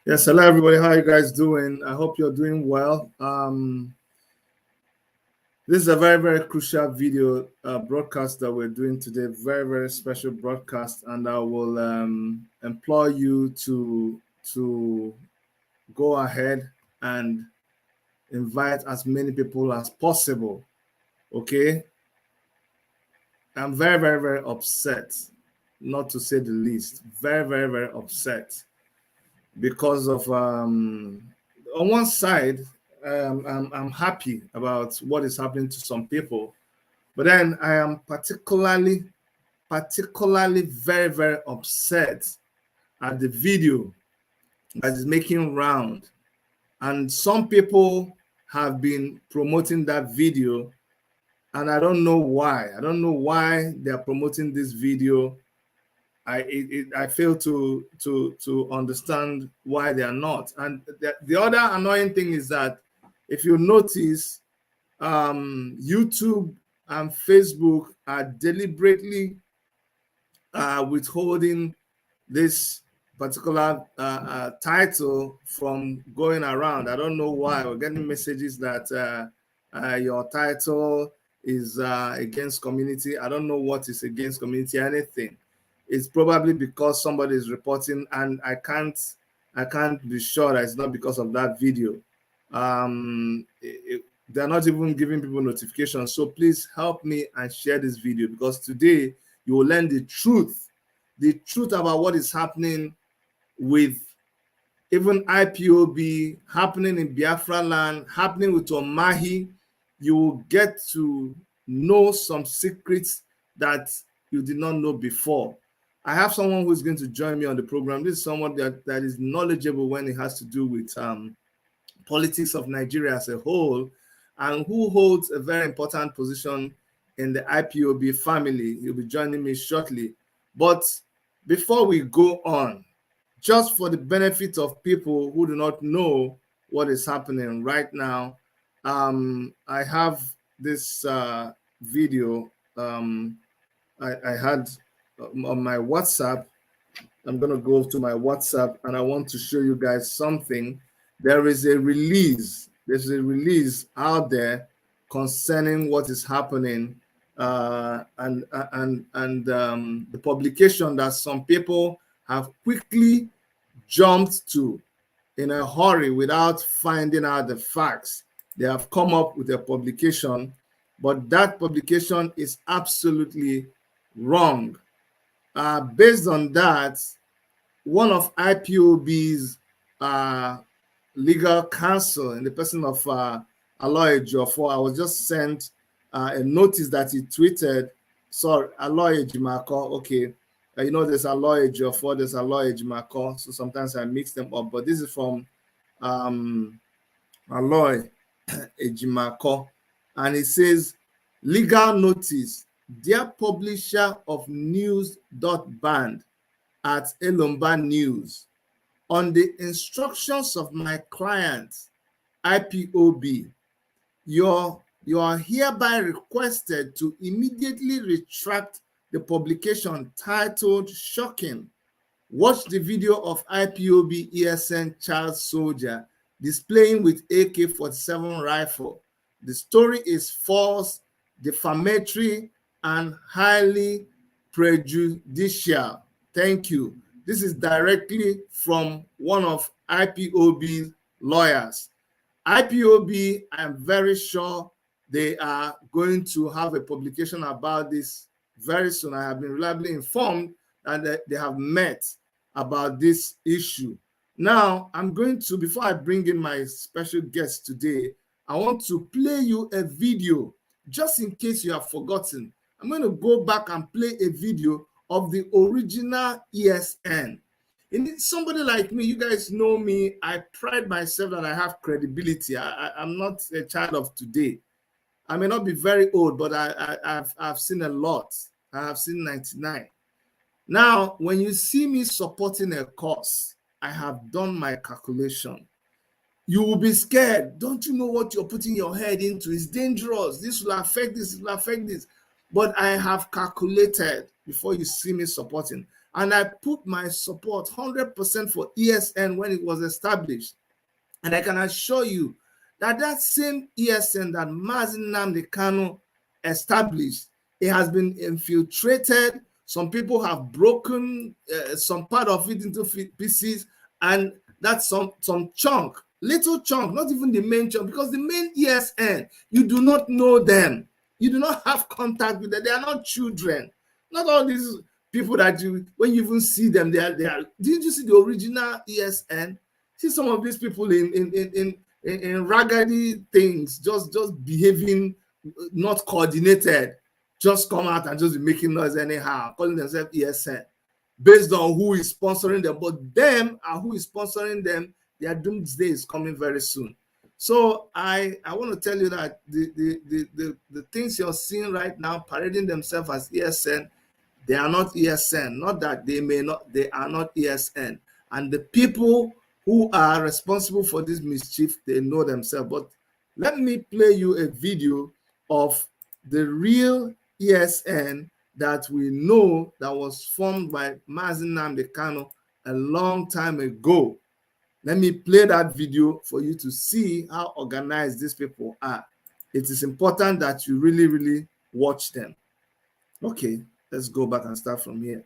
Yes, hello everybody. How are you guys doing? I hope you're doing well. This is a very, very crucial video broadcast that we're doing today. Very, very special broadcast, and I will implore you to go ahead and invite as many people as possible. Okay, I'm very, very, very upset, not to say the least. Very, very, very upset. Because of on one side, I'm happy about what is happening to some people, but then I am particularly very, very upset at the video that is making round, and some people have been promoting that video, and I don't know why. I don't know why they are promoting this video. I fail to understand why they are not. And the other annoying thing is that if you notice, YouTube and Facebook are deliberately withholding this particular title from going around. I don't know why. We're getting messages that your title is against community. I don't know what is against community, anything. It's probably because somebody is reporting, and I can't be sure that it's not because of that video. They're not even giving people notifications. So please help me and share this video, because today you will learn the truth about what is happening with even IPOB, happening in Biafra land, happening with Umahi. You will get to know some secrets that you did not know before. I have someone who is going to join me on the program. This is someone that is knowledgeable when it has to do with politics of Nigeria as a whole, and who holds a very important position in the IPOB family. He'll be joining me shortly. But before we go on, just for the benefit of people who do not know what is happening right now, I have this video I had on my WhatsApp. I'm going to go to my WhatsApp, and I want to show you guys something. There is a release. There's a release out there concerning what is happening, and the publication that some people have quickly jumped to in a hurry without finding out the facts. They have come up with a publication, but that publication is absolutely wrong. Based on that, one of IPOB's legal counsel, in the person of Aloy Ejiofor, I was just sent a notice that he tweeted. Sorry, Aloy Ejimako. Okay, you know, there's Aloy Ejiofor, there's Aloy Ejimako, so sometimes I mix them up. But this is from Aloy Ejimako, and it says, legal notice. Dear publisher of news.band at Elomba News, on the instructions of my client, IPOB, you are hereby requested to immediately retract the publication titled "Shocking. Watch the video of IPOB ESN child soldier displaying with AK-47 rifle. The story is false, defamatory, and highly prejudicial. Thank you." This is directly from one of IPOB's lawyers. IPOB, I'm very sure they are going to have a publication about this very soon. I have been reliably informed that they have met about this issue. Now, I'm going to, before I bring in my special guest today, I want to play you a video, just in case you have forgotten. I'm going to go back and play a video of the original ESN. And somebody like me, you guys know me, I pride myself that I have credibility. I'm not a child of today. I may not be very old, but I've seen a lot. I have seen 99. Now, when you see me supporting a cause, I have done my calculation. You will be scared. Don't you know what you're putting your head into? It's dangerous. This will affect this, it will affect this. But I have calculated before you see me supporting. And I put my support 100% for ESN when it was established. And I can assure you that that same ESN that Mazi Nnamdi Kanu established, it has been infiltrated. Some people have broken some part of it into pieces, and that's some chunk, little chunk, not even the main chunk, because the main ESN, you do not know them. You do not have contact with them. They are not children. Not all these people that you, when you even see them, they are. Didn't you see the original ESN? See some of these people in raggedy things, just behaving not coordinated, just come out and just be making noise anyhow, calling themselves ESN, based on who is sponsoring them. But them and who is sponsoring them, their doomsday is coming very soon. So I want to tell you that the things you're seeing right now parading themselves as ESN, they are not ESN. Not that they may not, they are not ESN. And the people who are responsible for this mischief, they know themselves. But let me play you a video of the real ESN that we know that was formed by Mazi Nnamdi Kanu a long time ago. Let me play that video for you to see how organized these people are. It is important that you really, really watch them. Okay, let's go back and start from here.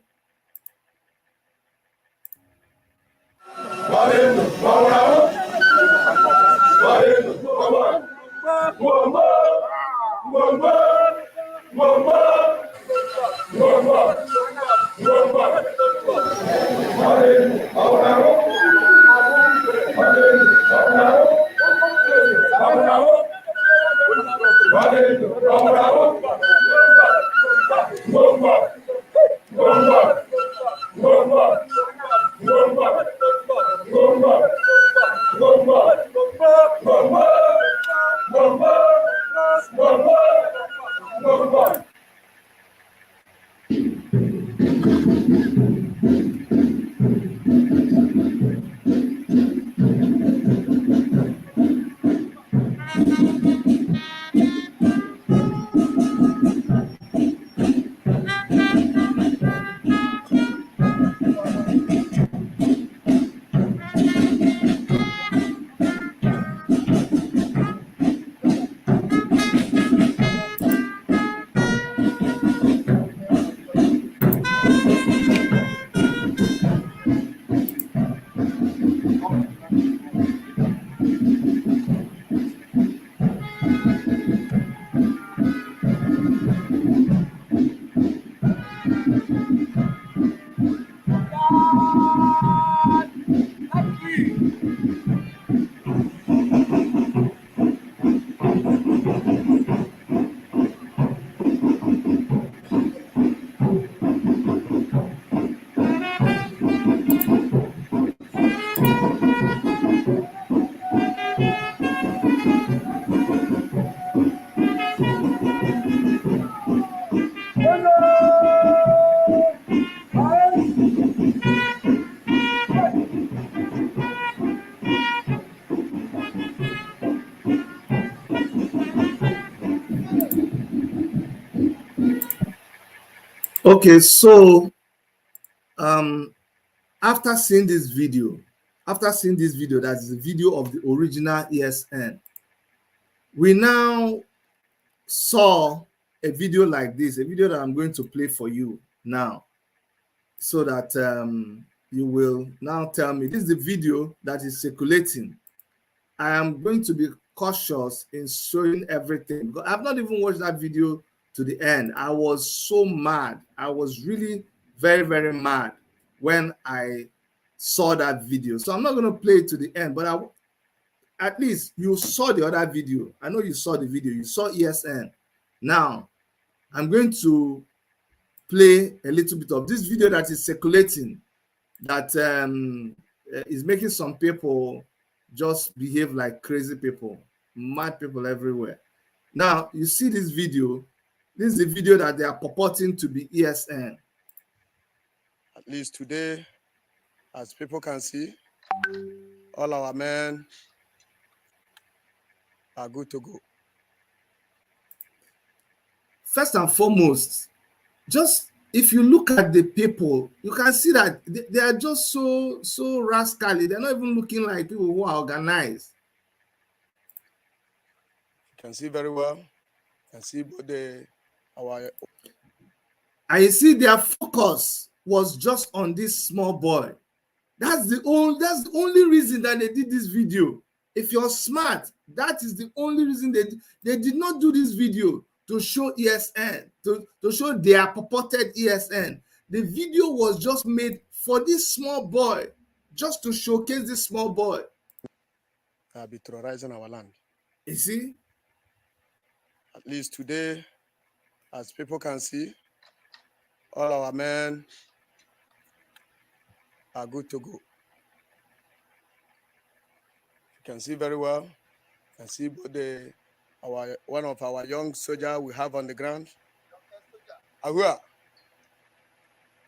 Okay, so after seeing this video, that is the video of the original ESN, we now saw a video like this, a video that I'm going to play for you now, so that you will now tell me. This is the video that is circulating. I am going to be cautious in showing everything because I've not even watched that video to the end. I was so mad. I was really very, very mad when I saw that video. So I'm not going to play it to the end, but at least you saw the other video. I know you saw the video. You saw ESN. Now, I'm going to play a little bit of this video that is circulating, that is making some people just behave like crazy people, mad people everywhere. Now, you see this video. This is the video that they are purporting to be ESN. At least today, as people can see, all our men are good to go. First and foremost, just if you look at the people, you can see that they are just so rascally. They're not even looking like people who are organized. You can see very well. You can see both our. And you see their focus was just on this small boy. That's the only reason that they did this video. If you're smart, that is the only reason they did not do this video to show ESN, to show their purported ESN. The video was just made for this small boy, just to showcase this small boy. Be terrorizing our land. You see? At least today, as people can see, all our men are good to go. You can see very well. You can see both one of our young soldiers we have on the ground. Ahua,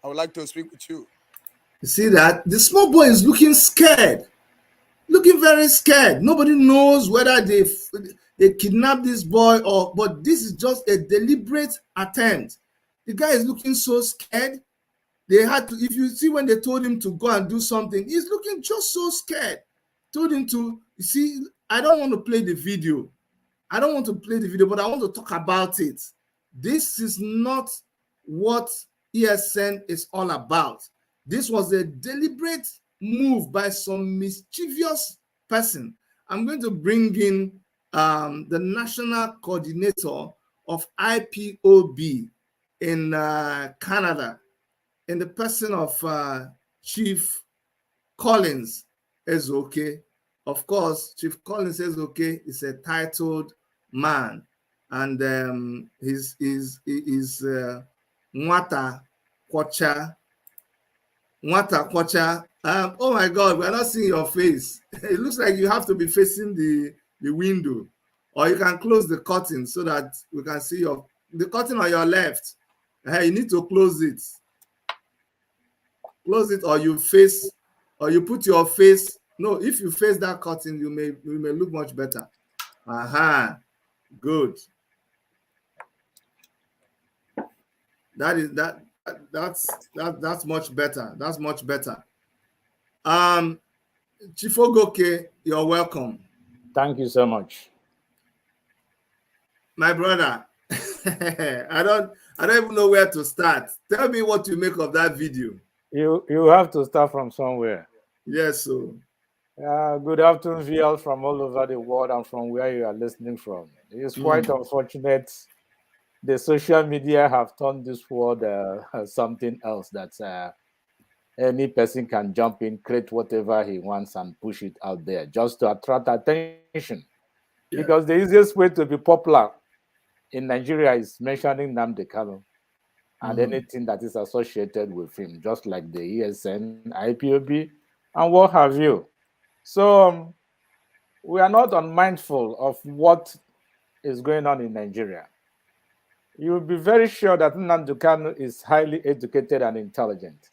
I would like to speak with you. You see that? The small boy is looking scared. Looking very scared. Nobody knows whether they kidnapped this boy but this is just a deliberate attempt. The guy is looking so scared. They had to, if you see when they told him to go and do something, he's looking just so scared. Told him to, you see, I don't want to play the video. I don't want to play the video, but I want to talk about it. This is not what ESN is all about. This was a deliberate move by some mischievous person. I'm going to bring in the national coordinator of IPOB in Canada, in the person of Chief Collins Ezoke. Of course, Chief Collins Ezoke is a titled man, and he's Nwata Kwacha. Nwata Kwacha. Oh my God, we're not seeing your face. It looks like you have to be facing the window, or you can close the curtain so that we can see the curtain on your left. You need to close it. Close it, or you put your face. No, if you face that curtain, you may look much better. Aha, good. That's much better. That's much better. Chief Ogoke, you're welcome. Thank you so much. My brother, I don't even know where to start. Tell me what you make of that video. You have to start from somewhere. Yes, so. Good afternoon, viewers from all over the world and from where you are listening from. It's quite unfortunate. The social media have turned this world something else that any person can jump in, create whatever he wants and push it out there just to attract attention. Yeah. Because the easiest way to be popular in Nigeria is mentioning Nnamdi Kanu and anything that is associated with him, just like the ESN, IPOB, and what have you. So we are not unmindful of what is going on in Nigeria. You'll be very sure that Nnamdi Kanu is highly educated and intelligent.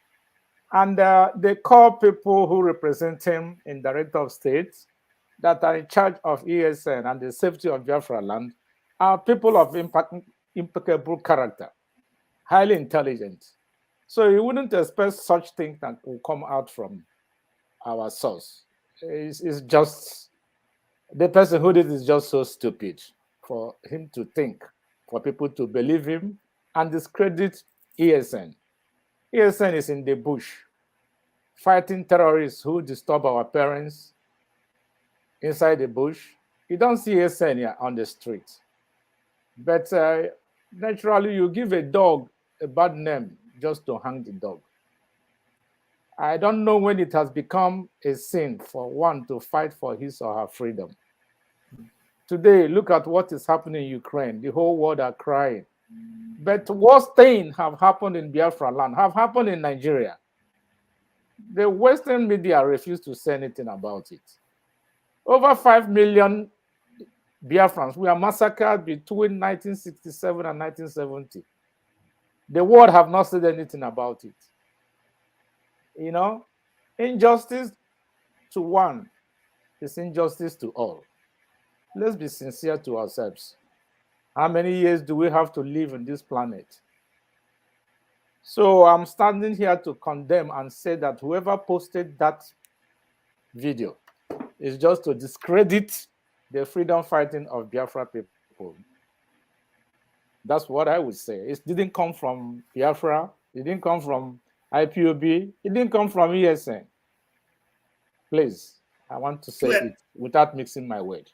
And they call people who represent him in Director of State that are in charge of ESN and the safety of Biafra land are people of impeccable character. highly intelligent. So you wouldn't expect such things that will come out from our source. It's just the person who did it is just so stupid for him to think, for people to believe him and discredit ESN. ESN is in the bush fighting terrorists who disturb our parents inside the bush. You don't see ESN here on the street. But naturally, you give a dog a bad name just to hang the dog. I don't know when it has become a sin for one to fight for his or her freedom. Today, look at what is happening in Ukraine. The whole world are crying. But worse things have happened in Biafra land, have happened in Nigeria. The Western media refuse to say anything about it. Over 5 million Biafrans were massacred between 1967 and 1970. The world have not said anything about it. You know, injustice to one is injustice to all. Let's be sincere to ourselves. How many years do we have to live on this planet? So I'm standing here to condemn and say that whoever posted that video is just to discredit the freedom fighting of Biafra people. That's what I would say. It didn't come from Biafra. It didn't come from IPOB. It didn't come from ESN. Please, I want to say it without mixing my word.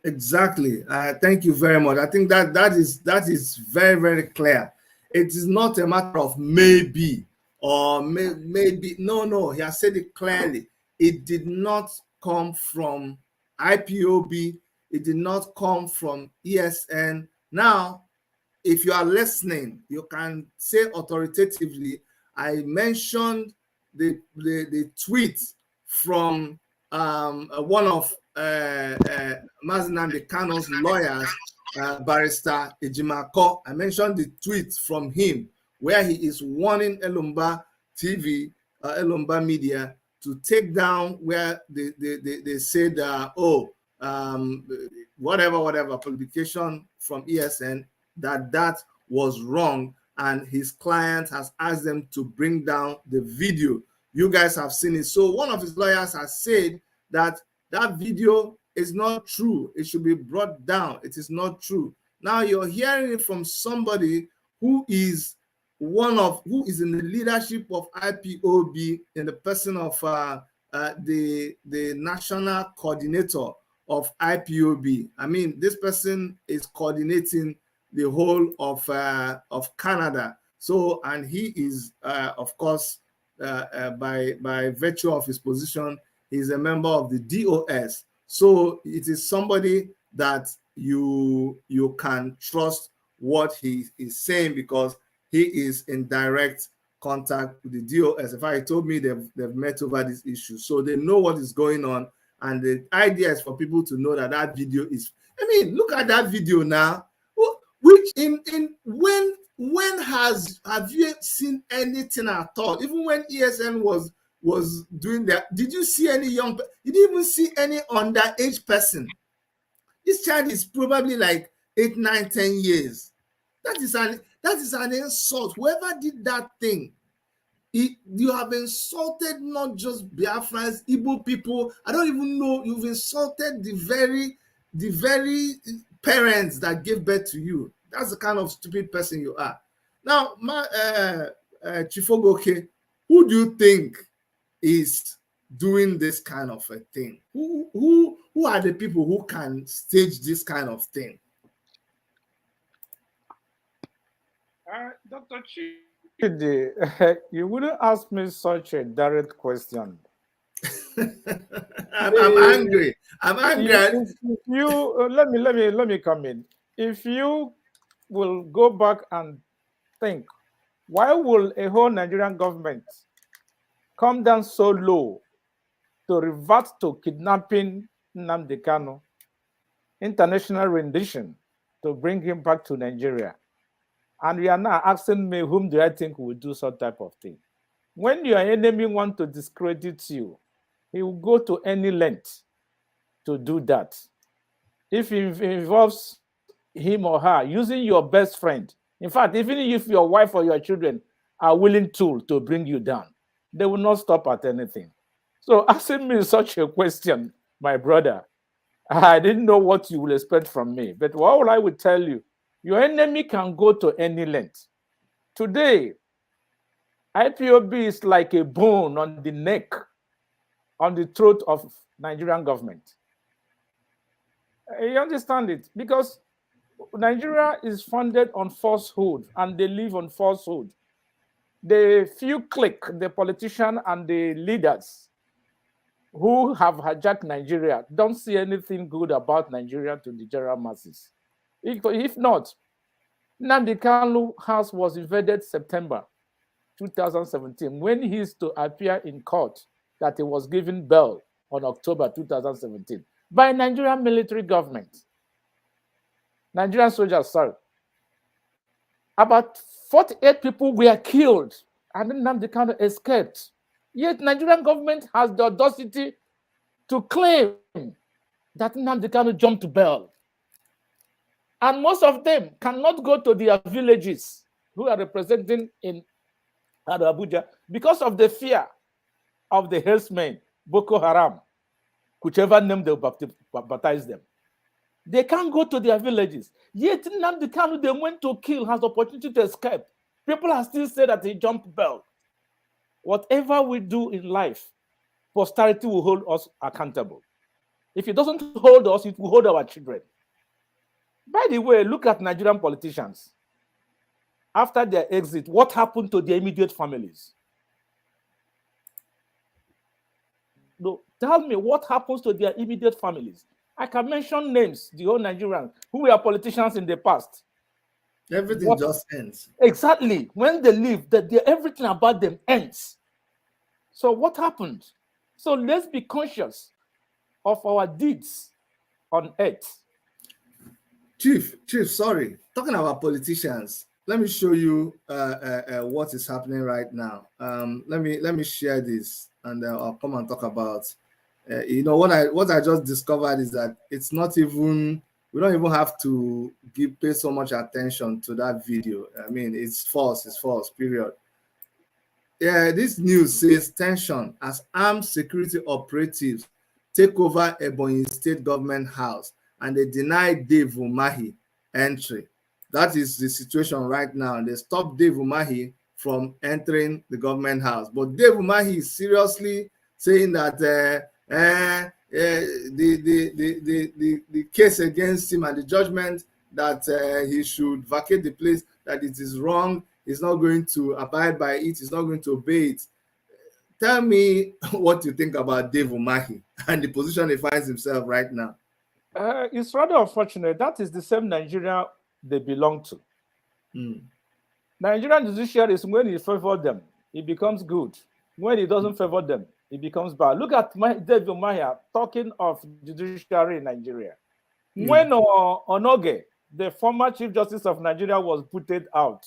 Exactly. Thank you very much. I think that is very, very clear. It is not a matter of maybe or maybe. No. He has said it clearly. It did not come from IPOB. It did not come from ESN. Now, if you are listening, you can say authoritatively, I mentioned the tweet from one of Mazinam Kano's lawyers, Barrister Ejimako. I mentioned the tweet from him where he is warning Elumba TV, Elumba Media to take down where they said, whatever publication from ESN, that was wrong, and his client has asked them to bring down the video. You guys have seen it. So one of his lawyers has said that video is not true. It should be brought down. It is not true. Now you're hearing it from somebody who is who is in the leadership of IPOB, in the person of the national coordinator of IPOB. I mean, this person is coordinating the whole of Canada. So, and he is, of course, by virtue of his position, he's a member of the DOS. So it is somebody that you can trust what he is saying, because he is in direct contact with the DOS. In fact, he told me they've met over this issue, so they know what is going on. And the idea is for people to know that video is. I mean, look at that video now. Which when have you seen anything at all? Even when ESN was doing that, did you see any young? You didn't even see any underage person. This child is probably like 8, 9, 10 years. That is an insult. Whoever did that thing, you have insulted not just Biafrans, Igbo people. I don't even know. You've insulted the very parents that gave birth to you. That's the kind of stupid person you are. Now, Chifogoke, who do you think is doing this kind of a thing? Who are the people who can stage this kind of thing? Dr. Chidi, you wouldn't ask me such a direct question. I'm angry. I'm angry. If you let me come in. If you will go back and think, why will a whole Nigerian government come down so low to revert to kidnapping Nnamdi Kanu, international rendition, to bring him back to Nigeria? And you are now asking me, whom do I think will do such type of thing? When your enemy wants to discredit you, he will go to any length to do that. If it involves him or her using your best friend In fact, even if your wife or your children are willing to bring you down, they will not stop at anything. So asking me such a question, my brother, I didn't know what you will expect from me. But what I would tell you, your enemy can go to any length. Today, IPOB is like a bone on the neck, on the throat of Nigerian government. You understand it? Because Nigeria is funded on falsehood, and they live on falsehood. The few clique, the politicians and the leaders who have hijacked Nigeria, don't see anything good about Nigeria to the general masses. If not, Nnamdi Kanu house was invaded September 2017 when he used to appear in court that he was given bail on October 2017 by Nigerian military government. Nigerian soldiers, sorry. About 48 people were killed and then Nnamdi Kanu escaped. Yet Nigerian government has the audacity to claim that Nnamdi Kanu jumped to bail. And most of them cannot go to their villages who are representing in Abuja because of the fear of the herdsmen, Boko Haram, whichever name they baptize them. They can't go to their villages. Yet Nnamdi Kanu they went to kill has the opportunity to escape. People are still saying that he jumped bail. Whatever we do in life, posterity will hold us accountable. If it doesn't hold us, it will hold our children. By the way, look at Nigerian politicians. After their exit, what happened to their immediate families? No, tell me what happens to their immediate families. I can mention names, the whole Nigerians who were politicians in the past. Everything just ends. Exactly. When they leave, everything about them ends. So what happened? So let's be conscious of our deeds on earth. Chief, sorry. Talking about politicians, let me show you what is happening right now. Let me share this, and I'll come and talk about. What I just discovered is that it's not even. We don't even have to pay so much attention to that video. I mean, it's false. It's false. Period. Yeah, this news says tension as armed security operatives take over Ebonyi state government house, and they deny Dave Umahi entry. That is the situation right now. They stopped Dave Umahi from entering the government house. But Dave Umahi is seriously saying that the case against him and the judgment that he should vacate the place, that it is wrong, he's not going to abide by it, he's not going to obey it. Tell me what you think about Dave Umahi and the position he finds himself right now. It's rather unfortunate. That is the same Nigeria they belong to. Nigerian judiciary is when he favors them, it becomes good. When he doesn't favor them, it becomes bad. Look at Dave Umahi talking of judiciary in Nigeria. When Onoge, the former Chief Justice of Nigeria, was putted out,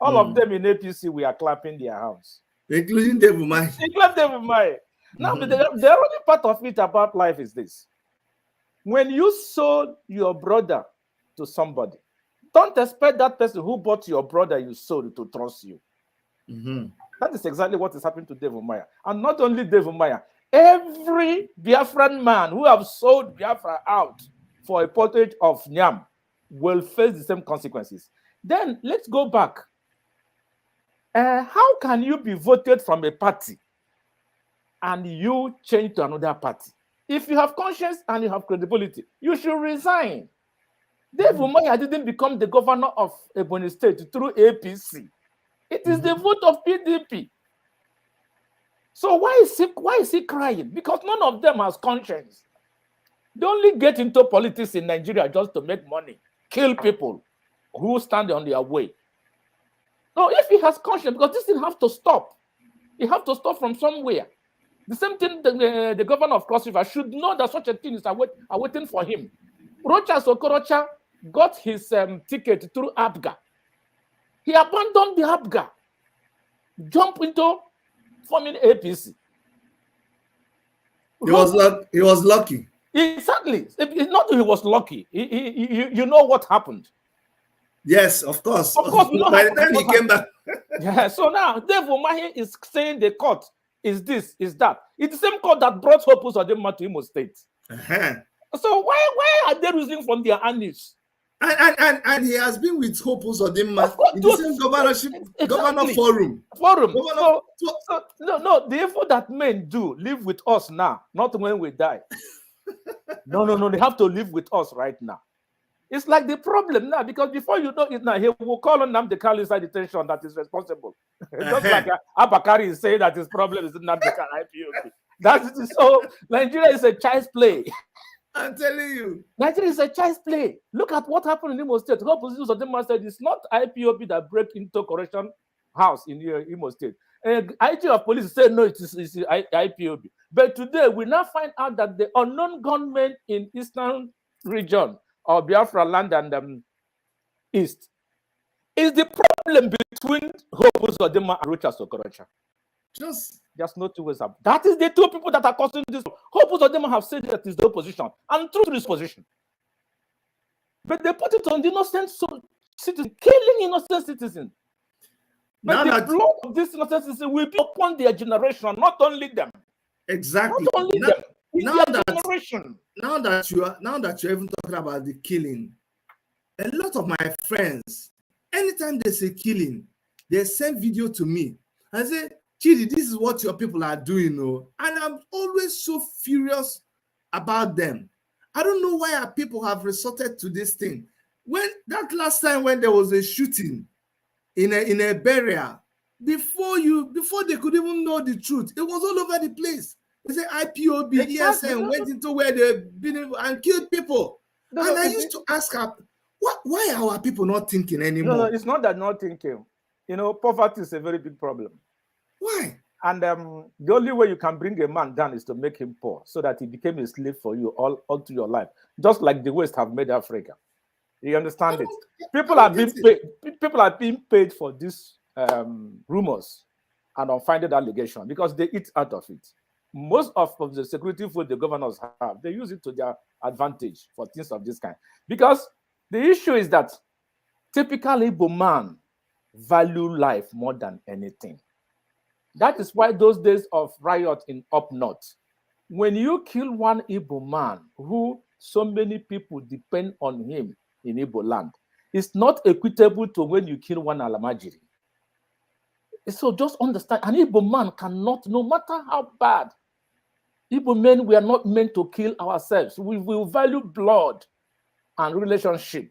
all of them in APC were clapping their hands. Including Dave Umahi. Including Dave Umahi. Now, the only part of it about life is this. When you sold your brother to somebody, don't expect that person who bought your brother you sold to trust you. That is exactly what is happening to Dave Umahi. And not only Dave Umahi, every Biafran man who have sold Biafra out for a portrait of Nyam will face the same consequences. Then let's go back. How can you be voted from a party and you change to another party? If you have conscience and you have credibility, you should resign. Dave Umahi didn't become the governor of Ebonyi State through APC. It is the vote of PDP. So why is he crying? Because none of them has conscience. They only get into politics in Nigeria just to make money, kill people who stand on their way. No, if he has conscience, because this thing have to stop. It have to stop from somewhere. The same thing the governor of Cross River should know that such a thing is awaiting for him. Rocha Sokorocha got his ticket through APGA. He abandoned the APGA, jumped into forming APC. He was lucky. Exactly. It's not that he was lucky. You know what happened. Yes, of course. Of course, we don't By have the time he came back. Yeah, so now Dave Umahi is saying the court is this, is that. It's the same court that brought Hope Uzodinma to Imo State. Uh-huh. So why are they reasoning from their annex? And he has been with Hope Uzodinma in the same governorship, governor forum. So no, the evil that men do live with us now, not when we die. No, they have to live with us right now. It's like the problem now, because before you know it now, he will call on Nnamdi Kanu inside detention that is responsible. Just like Abakari is saying that his problem is Nnamdi Kanu IPOB. That is so. Nigeria is a child's play. I'm telling you. Nigeria is a child's play. Look at what happened in Imo State. Uzodinma said it's not IPOB that break into correction house in Imo State. IG of police said no, it's IPOB. But today we now find out that the unknown gunmen in Eastern region or Biafra land and East is the problem between Hope Uzodinma and Rochas Okorocha. Just no two ways up. That is the two people that are causing this. Hope Uzodinma have said that is the opposition and true to this position. But they put it on the innocent citizen, killing innocent citizens. But the blood of this innocent citizen will be upon their generation, not only them. Exactly. Not only them. Now that you're even talking about the killing, a lot of my friends, anytime they say killing, they send video to me and say, Chidi, this is what your people are doing, and I'm always so furious about them. I don't know why our people have resorted to this thing. When that last time when there was a shooting in a burial, before they could even know the truth, it was all over the place. They say IPOB, ESN went into where they've been and killed people. I used to ask her, why are our people not thinking anymore? No, it's not that not thinking. Poverty is a very big problem. Why? And the only way you can bring a man down is to make him poor, so that he became a slave for you all through your life, just like the West have made Africa. You understand it? People are being paid. People are being paid for these rumors and unfounded allegations because they eat out of it. Most of the security food the governors have, they use it to their advantage for things of this kind. Because the issue is that typically Igbo man value life more than anything. That is why those days of riot in up north, when you kill one Igbo man who so many people depend on him in Igbo land, it's not equitable to when you kill one Alamajiri. So just understand, an Igbo man cannot, no matter how bad, Igbo men, we are not meant to kill ourselves. We will value blood and relationship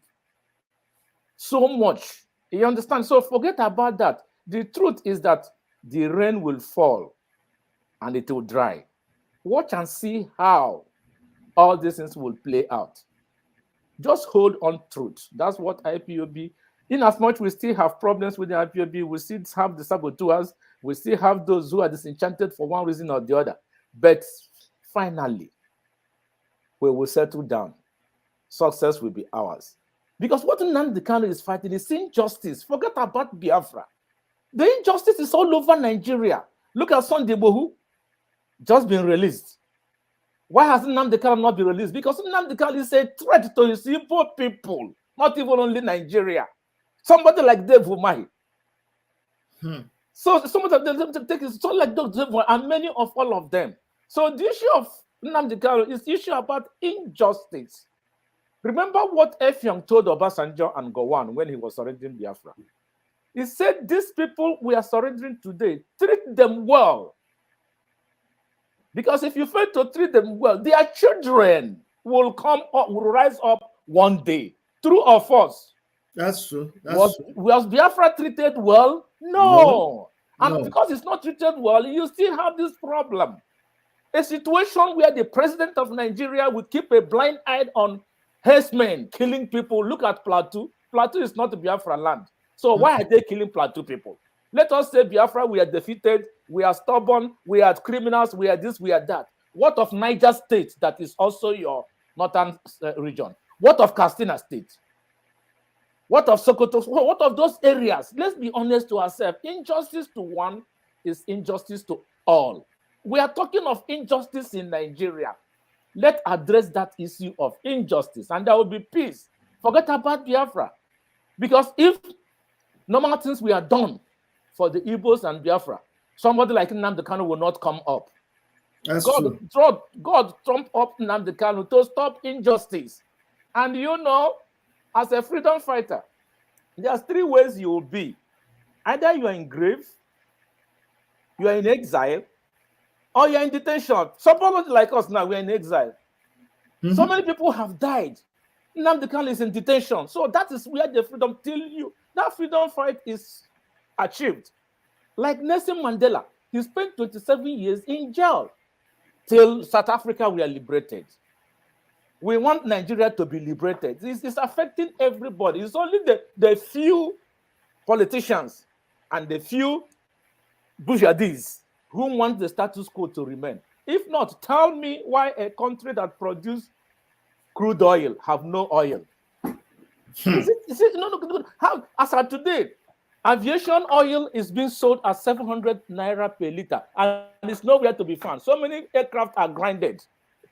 so much. You understand? So forget about that. The truth is that the rain will fall and it will dry. Watch and see how all these things will play out. Just hold on truth. That's what IPOB, in as much we still have problems with the IPOB, we still have the saboteurs, we still have those who are disenchanted for one reason or the other. But finally, we will settle down. Success will be ours. Because what Nnamdi Kanu is fighting is injustice. Forget about Biafra. The injustice is all over Nigeria. Look at Sunday Bohu, just been released. Why hasn't Nnamdi Kanu not been released? Because Nnamdi Kanu is a threat to his Igbo people, not even only Nigeria. Somebody like Dave Umahi. So some of them take it so like Dave Umahi and many of all of them. So the issue of Nnamdi Kanu is the issue about injustice. Remember what Effiong told Obasanjo and Gowon when he was surrendering Biafra. He said, these people we are surrendering today, treat them well. Because if you fail to treat them well, their children will come up, will rise up one day. True or false? That's true. Was Biafra treated well? No. And because it's not treated well, you still have this problem. A situation where the president of Nigeria will keep a blind eye on herdsmen killing people. Look at Plateau. Plateau is not Biafra land. So why are they killing Plateau people? Let us say Biafra, we are defeated, we are stubborn, we are criminals, we are this, we are that. What of Niger State that is also your northern region? What of Katsina State? What of Sokoto? What of those areas? Let's be honest to ourselves. Injustice to one is injustice to all. We are talking of injustice in Nigeria. Let's address that issue of injustice and there will be peace. Forget about Biafra. Because if normal things were done for the Igbos and Biafra, somebody like Nnamdi Kanu will not come up. That's God, true. God trumped up Nnamdi Kanu to stop injustice. And you know, as a freedom fighter, there's three ways you will be. Either you are in grave, you are in exile, or you're in detention. Somebody like us now, we're in exile. So many people have died. Nnamdi Kanu is in detention. So that is where the freedom till you. That freedom fight is achieved. Like Nelson Mandela, he spent 27 years in jail till South Africa were liberated. We want Nigeria to be liberated. It's affecting everybody. It's only the few politicians and the few bourgeoisies who want the status quo to remain. If not, tell me why a country that produces crude oil have no oil. Is it no, how, as of today, aviation oil is being sold at 700 naira per liter and it's nowhere to be found. So many aircraft are grounded.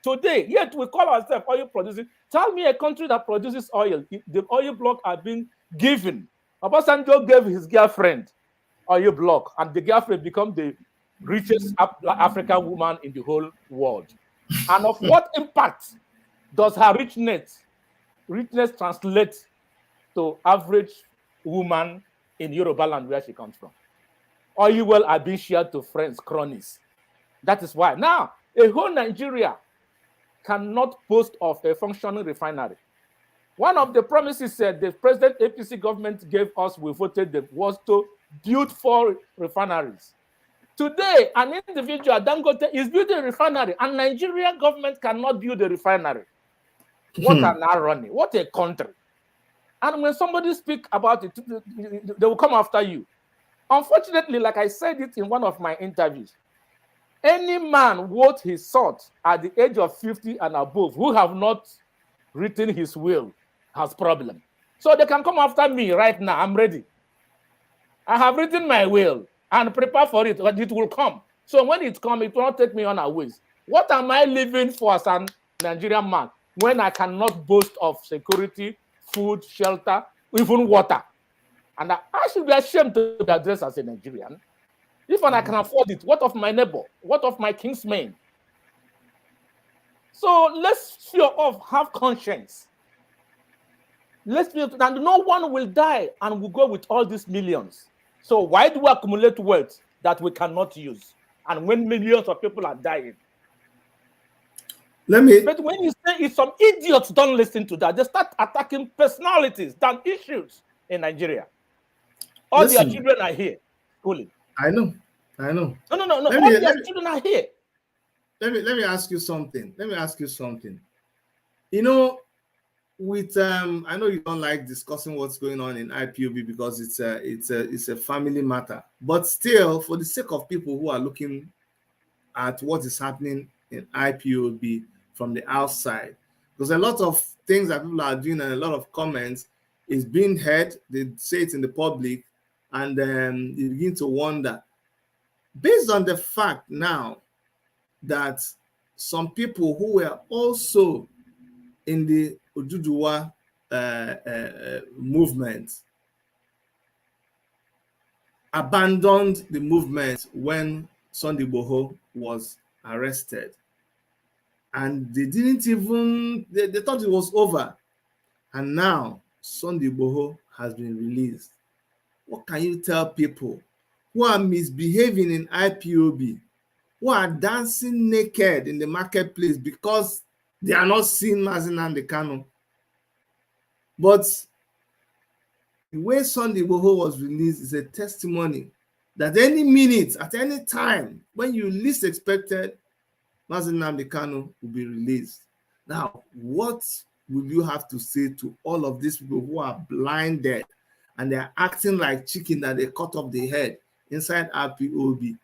Today, yet we call ourselves oil producing. Tell me a country that produces oil. The oil block are being given. Obasanjo gave his girlfriend oil block, and the girlfriend become the richest African woman in the whole world. And of what impact does her richness translate to average woman in Yoruba land where she comes from? Oil well are being shared to friends, cronies. That is why now a whole Nigeria cannot boast of a functioning refinery. One of the promises the present APC government gave us, we voted, was to build 4 refineries. Today, an individual, Dangote, is building a refinery, and Nigerian government cannot build a refinery. What an irony! What a country! And when somebody speaks about it, they will come after you. Unfortunately, like I said it in one of my interviews, any man worth his salt at the age of 50 and above who have not written his will has problem. So they can come after me right now. I'm ready. I have written my will and prepare for it, but it will come. So when it comes, it will not take me unawares. What am I living for as a Nigerian man when I cannot boast of security, food, shelter, even water? And I should be ashamed to be addressed as a Nigerian. If I can afford it, what of my neighbor? What of my kinsmen? So let's fear off, have conscience. Let's be, and no one will die and will go with all these millions. So why do we accumulate wealth that we cannot use? And when millions of people are dying. But when you say if some idiots don't listen to that, they start attacking personalities than issues in Nigeria. All their children are here schooling. I know. No. All their children are here. Let me ask you something. You know, with I know you don't like discussing what's going on in IPOB because it's a family matter. But still, for the sake of people who are looking at what is happening in IPOB from the outside, because a lot of things that people are doing and a lot of comments is being heard. They say it in the public, and you begin to wonder, based on the fact now that some people who were also in the Oduduwa movement abandoned the movement when Sunday Igboho was arrested, and they didn't even they thought it was over, and now Sunday Igboho has been released. What can you tell people who are misbehaving in IPOB, who are dancing naked in the marketplace because they are not seeing Nnamdi Kanu? But the way Sunday Igboho was released is a testimony that any minute, at any time, when you least expected, Nnamdi Kanu will be released. Now, what will you have to say to all of these people who are blinded and they're acting like chicken that they cut off the head inside IPOB?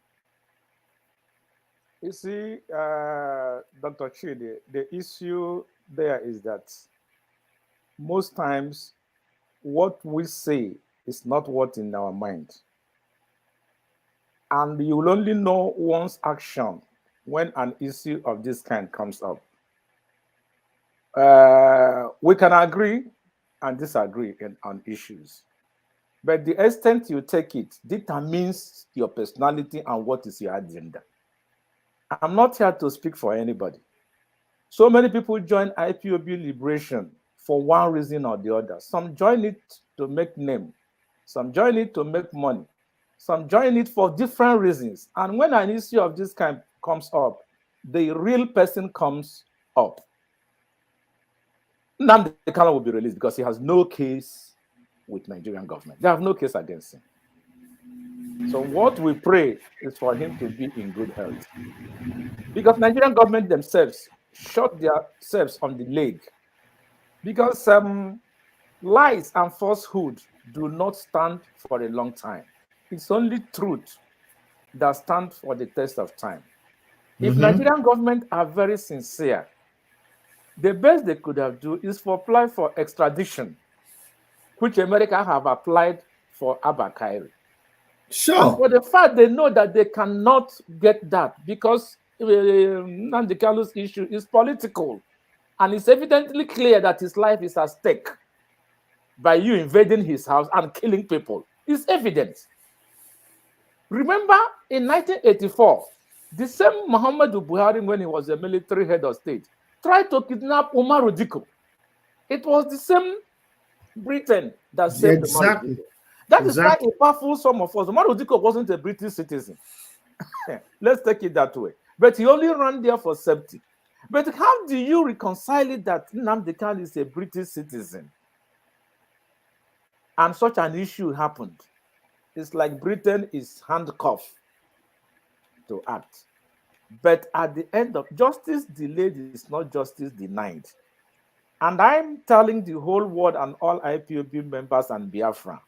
You see, Dr. Chidi, the issue there is that most times what we say is not what's in our mind. And you will only know one's action when an issue of this kind comes up. We can agree and disagree on issues. But the extent you take it determines your personality and what is your agenda. I'm not here to speak for anybody. So many people join IPOB liberation for one reason or the other. Some join it to make name. Some join it to make money. Some join it for different reasons. And when an issue of this kind comes up, the real person comes up. Nnamdi Kanu will be released because he has no case with Nigerian government. They have no case against him. So what we pray is for him to be in good health. Because Nigerian government themselves shot themselves on the leg. Because lies and falsehood do not stand for a long time. It's only truth that stands for the test of time. If Nigerian government are very sincere, the best they could have done is to apply for extradition, which America have applied for Abba Kyari. Sure. And for the fact they know that they cannot get that because Nnamdi Kanu's issue is political. And it's evidently clear that his life is at stake by you invading his house and killing people. It's evident. Remember, in 1984, the same Muhammadu Buhari, when he was a military head of state, tried to kidnap Umaru Diko. It was the same Britain that saved Exactly. Umaru Diko. That is why a powerful some of us, Umaru Diko wasn't a British citizen. Let's take it that way. But he only ran there for safety. But how do you reconcile it that Nnamdi Kanu is a British citizen? And such an issue happened. It's like Britain is handcuffed to act. But at the end of justice delayed is not justice denied. And I'm telling the whole world and all IPOB members and Biafra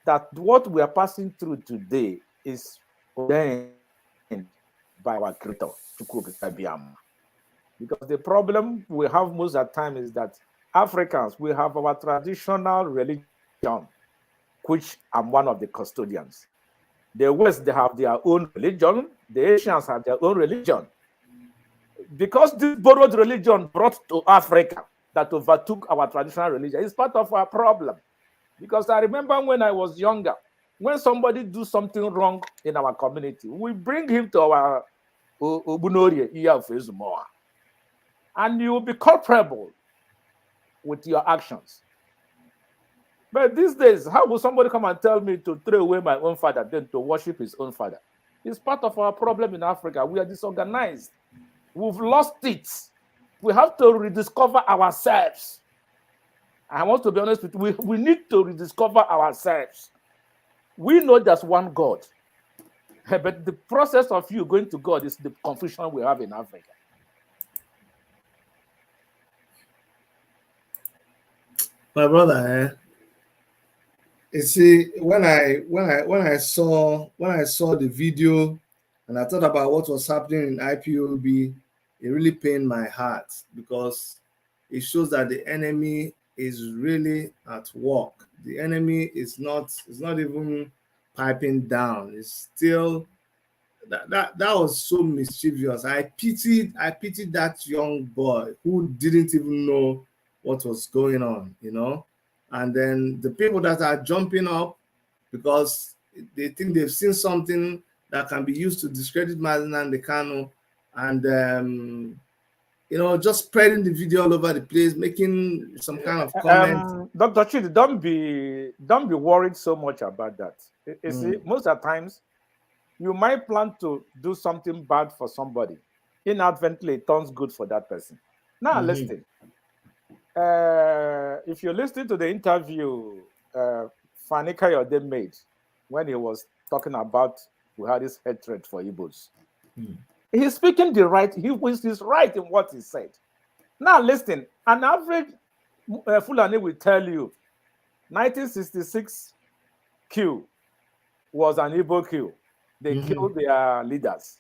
that what we are passing through today is ordained by our Creator, because the problem we have most of the time is that Africans, we have our traditional religion, which I'm one of the custodians. The West, they have their own religion. The Asians have their own religion. Because this borrowed religion brought to Africa that overtook our traditional religion is part of our problem. Because I remember when I was younger, when somebody do something wrong in our community, we bring him to our Obunorie Iyafuezumoa, and you will be culpable with your actions. But these days, how will somebody come and tell me to throw away my own father, then to worship his own father? It's part of our problem in Africa. We are disorganized. We've lost it. We have to rediscover ourselves. I want to be honest with you. We need to rediscover ourselves. We know there's one God. But the process of you going to God is the confusion we have in Africa. My brother, you see, when I saw the video and I thought about what was happening in IPOB, it really pained my heart because it shows that the enemy is really at work. The enemy is not even piping down. It's still that was so mischievous. I pitied that young boy who didn't even know what was going on, you know. And then the people that are jumping up because they think they've seen something that can be used to discredit Nnamdi Kanu, and you know, just spreading the video all over the place, making some kind of comment. Dr. Chidi, don't be worried so much about that. You see, most of the times you might plan to do something bad for somebody. Inadvertently, it turns good for that person. Now, listen. If you listen to the interview Fani Kayode made when he was talking about Buhari's hatred for Igbos, he's speaking the right. He's right in what he said. Now, listen. An average Fulani will tell you 1966 Q was an Igbo Q. They killed their leaders.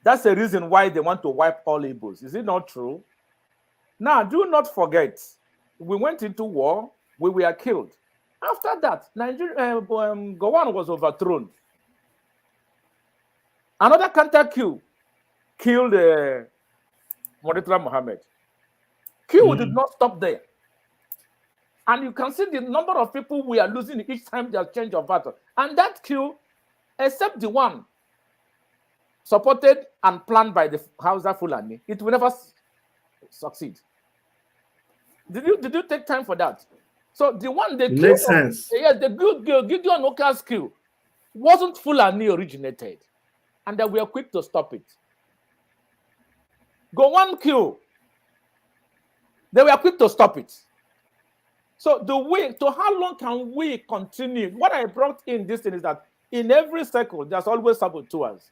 That's the reason why they want to wipe all Igbos. Is it not true? Now, do not forget, we went into war, we were killed. After that, Gowon was overthrown. Another counter coup killed Murtala Mohammed. Q did not stop there. And you can see the number of people we are losing each time there's change of battle. And that coup, except the one supported and planned by the Hausa Fulani, it will never succeed. Did you take time for that? So the one they killed, makes sense. Yes, the Gideon Oka's coup wasn't Fulani originated, and they were quick to stop it. Go one coup, they were quick to stop it. So the way to how long can we continue? What I brought in this thing is that in every circle there's always saboteurs.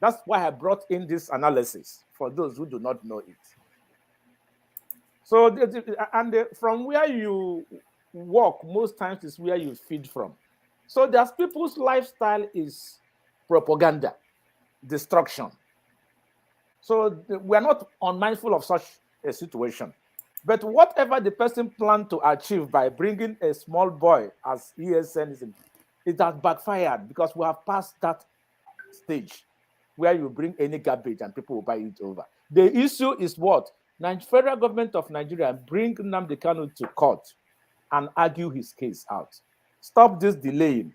That's why I brought in this analysis for those who do not know it. So, from where you walk, most times is where you feed from. So there's people's lifestyle is propaganda, destruction. So we're not unmindful of such a situation. But whatever the person planned to achieve by bringing a small boy as ESN, it has backfired because we have passed that stage where you bring any garbage and people will buy it over. The issue is what? Federal government of Nigeria bring Nnamdi Kanu to court and argue his case out. Stop this delaying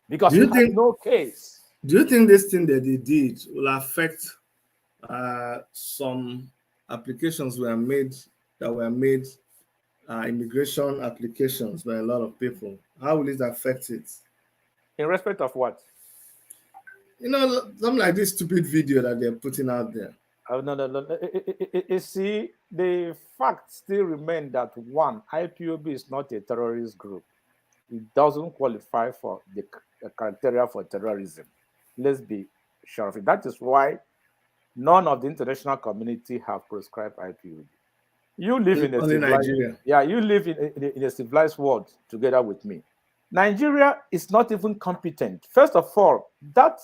because you have no case. Do you think this thing that they did will affect some applications that were made immigration applications by a lot of people? How will it affect it? In respect of what? You know, something like this stupid video that they're putting out there. Oh, no. You see, the fact still remains that one, IPOB is not a terrorist group. It doesn't qualify for the criteria for terrorism. Let's be sure of it. That is why none of the international community have proscribed IPOB. You live in a civilized, Nigeria. You live in a civilized world together with me. Nigeria is not even competent. First of all, that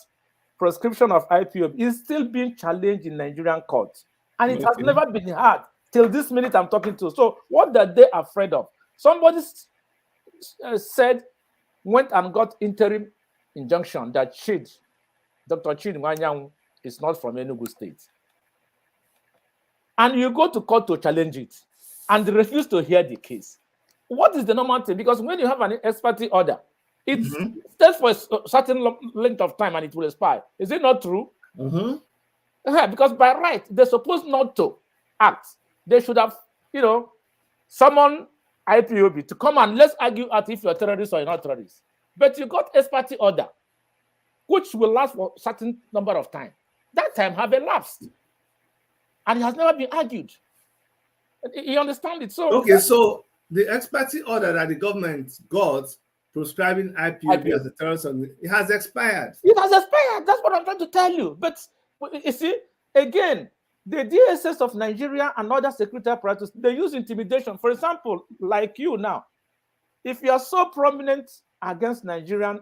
proscription of IPOB is still being challenged in Nigerian courts, and it has never been heard till this minute I'm talking to. So what are they afraid of? Somebody went and got interim injunction that Dr. Chidi Nwanyanwu is not from Enugu State. And you go to court to challenge it, and they refuse to hear the case. What is the normal thing? Because when you have an ex parte order, it stays for a certain length of time and it will expire. Is it not true? Because by right, they're supposed not to act. They should have, summoned IPOB to come and let's argue at if you're a terrorist or you're not a terrorist. But you got ex parte order, which will last for a certain number of time. That time have elapsed. And it has never been argued. You understand it? So okay, so the ex parte order that the government got proscribing IPOB as a terrorist, it has expired. It has expired. That's what I'm trying to tell you. But you see, again, the DSS of Nigeria and other security apparatus, they use intimidation. For example, like you now, if you are so prominent against Nigerian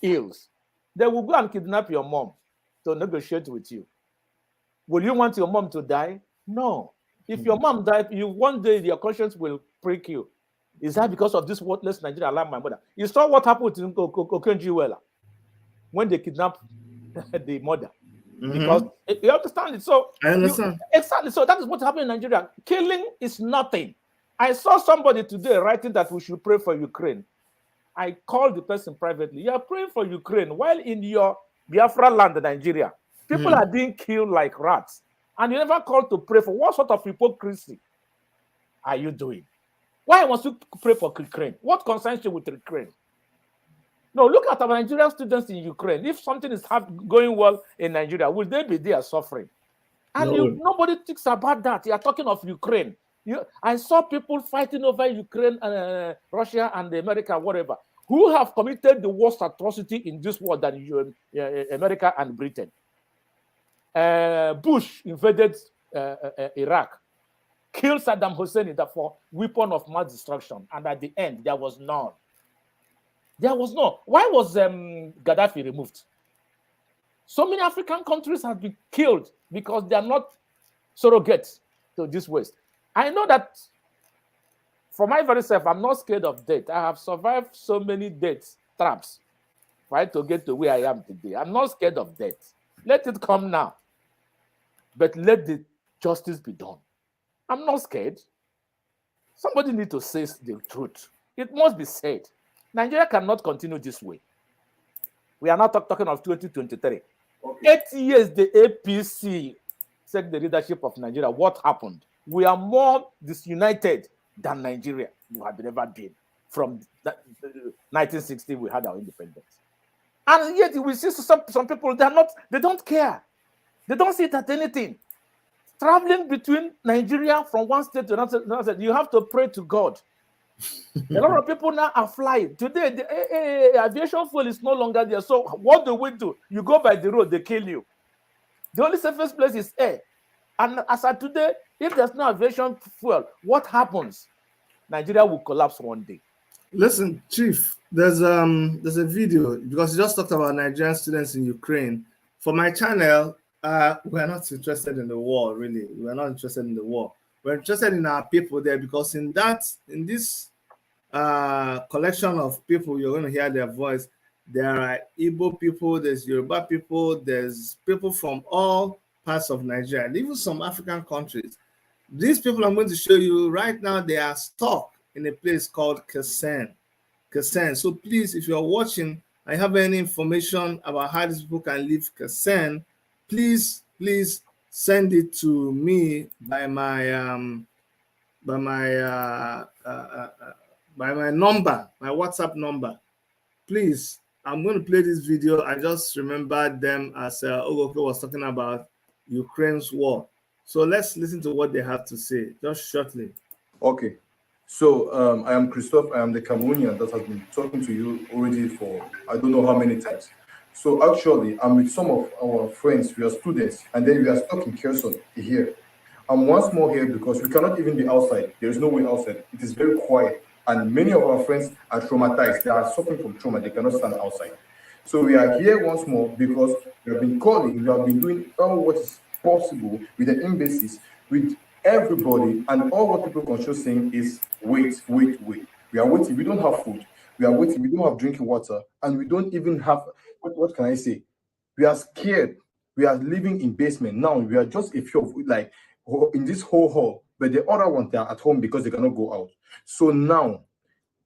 ills, they will go and kidnap your mom to negotiate with you. Will you want your mom to die? No. If your mom died, one day your conscience will prick you. Is that because of this worthless Nigeria alarm my mother? You saw what happened in Okenjiwela when they kidnapped the mother. Because you understand it. So I understand. Exactly. So that is what happened in Nigeria. Killing is nothing. I saw somebody today writing that we should pray for Ukraine. I called the person privately. You are praying for Ukraine while in your Biafra land, Nigeria. People are being killed like rats. And you never called to pray for. What sort of hypocrisy are you doing? Why must you pray for Ukraine? What concerns you with Ukraine? No, look at our Nigerian students in Ukraine. If something is going well in Nigeria, will they be there suffering? And nobody thinks about that. You are talking of Ukraine. I saw people fighting over Ukraine, Russia, and America, whatever, who have committed the worst atrocity in this world than America and Britain. Bush invaded Iraq, killed Saddam Hussein for weapon of mass destruction, and at the end, there was none. There was none. Why was Gaddafi removed? So many African countries have been killed because they are not surrogates to this West. I know that for my very self, I'm not scared of death. I have survived so many death traps, right, to get to where I am today. I'm not scared of death. Let it come now. But let the justice be done. I'm not scared. somebody need to say the truth. It must be said. Nigeria cannot continue this way. We are now talking of 2023. Okay. 8 years the APC set the leadership of Nigeria. What happened? We are more disunited than Nigeria. We have never been. From 1960, we had our independence. And yet we see some people, they don't care. They don't see it at anything. Traveling between Nigeria from one state to another state, you have to pray to God. A lot of people now are flying. Today, the aviation fuel is no longer there. So what do we do? You go by the road, they kill you. The only safest place is air. And as of today, if there's no aviation fuel, what happens? Nigeria will collapse one day. Listen, Chief, there's a video, because you just talked about Nigerian students in Ukraine. For my channel, we're not interested in the war, really. We're not interested in the war. We're interested in our people there, because in this collection of people, you're going to hear their voice. There are Igbo people, there's Yoruba people, there's people from all parts of Nigeria, and even some African countries. These people I'm going to show you right now, they are stuck in a place called Kasen. So please, if you're watching, I have any information about how these people can leave Kasen, please send it to me by my number, my WhatsApp number. Please, I'm going to play this video. I just remembered them as Ogoke was talking about Ukraine's war. So let's listen to what they have to say, just shortly. Okay. So I am Christophe. I am the Cameroonian that has been talking to you already for I don't know how many times. So actually, I'm with some of our friends. We are students, and then we are stuck in Kherson here. I'm once more here because we cannot even be outside. There is no way outside. It is very quiet, and many of our friends are traumatized. They are suffering from trauma. They cannot stand outside. So we are here once more because we have been calling. We have been doing all what is possible with the embassies, with everybody, and all what people can show saying is wait. We are waiting. We don't have food. We are waiting. We don't have drinking water, and we don't even have what can I say? We are scared. We are living in basement now. We are just a few of like in this whole hall, but the other ones they are at home because they cannot go out. So now,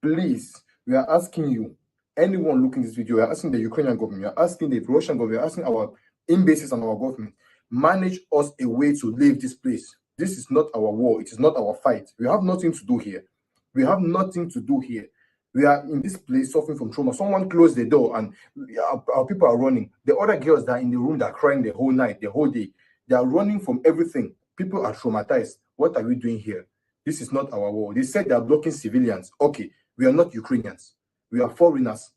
please, we are asking you, anyone looking at this video, we are asking the Ukrainian government, we are asking the Russian government, we are asking our embassies and our government, manage us a way to leave this place. This is not our war. It is not our fight. We have nothing to do here. We have nothing to do here. We are in this place suffering from trauma. Someone closed the door and our people are running. The other girls that are in the room that are crying the whole night, the whole day. They are running from everything. People are traumatized. What are we doing here? This is not our war. They said they are blocking civilians. Okay, we are not Ukrainians. We are foreigners.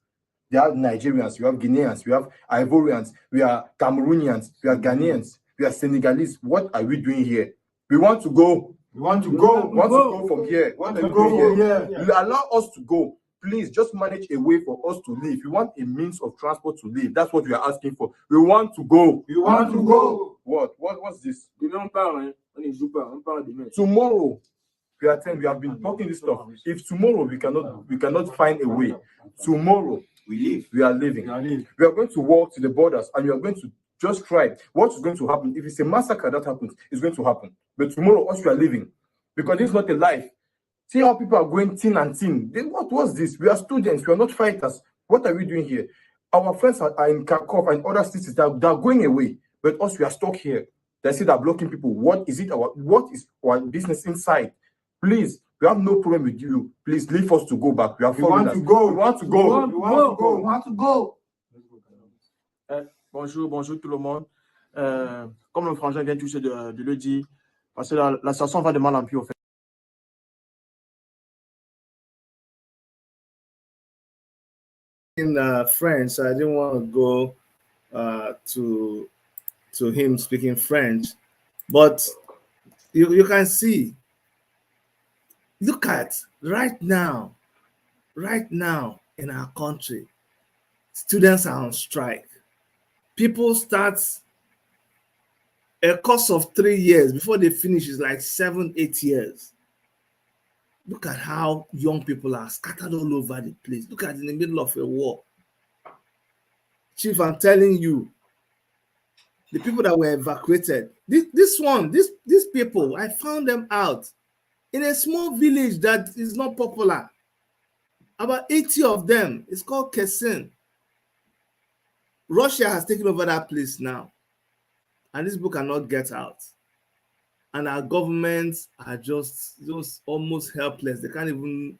They are Nigerians. We have Guineans. We have Ivorians. We are Cameroonians. We are Ghanaians. We are Senegalese. What are we doing here? We want to go. We want to go. We want to go from here. What are we doing here? You allow us to go. Please just manage a way for us to leave. We want a means of transport to leave. That's what we are asking for. We want to go. We want to go. What's this? Tomorrow, we have been talking this stuff. If tomorrow we cannot find a way, tomorrow we leave. We are leaving. We are going to walk to the borders and we are going to just try. What is going to happen? If it's a massacre that happens, it's going to happen. But tomorrow, us we are leaving. Because this is not a life. See how people are going tin and tin. Then what was this? We are students. We are not fighters. What are we doing here? Our friends are in Kharkov and other cities that are going away. But us, we are stuck here. They say they're blocking people. What is our business inside? Please, we have no problem with you. Please leave us to go back. We want to go. We want to go. We want to go. Bonjour tout le monde. Comme le frangin vient tout de le dire, parce que la situation va de mal en pis au fait. In French, so I didn't want to go to him speaking French, but you can see. Look at right now in our country, students are on strike. People start a course of 3 years before they finish is like 7-8 years. Look at how young people are scattered all over the place. Look at in the middle of a war. Chief, I'm telling you, the people that were evacuated, these people, I found them out. in a small village that is not popular. About 80 of them. It's called Kesin. Russia has taken over that place now. And these people cannot get out. And our governments are just almost helpless. They can't even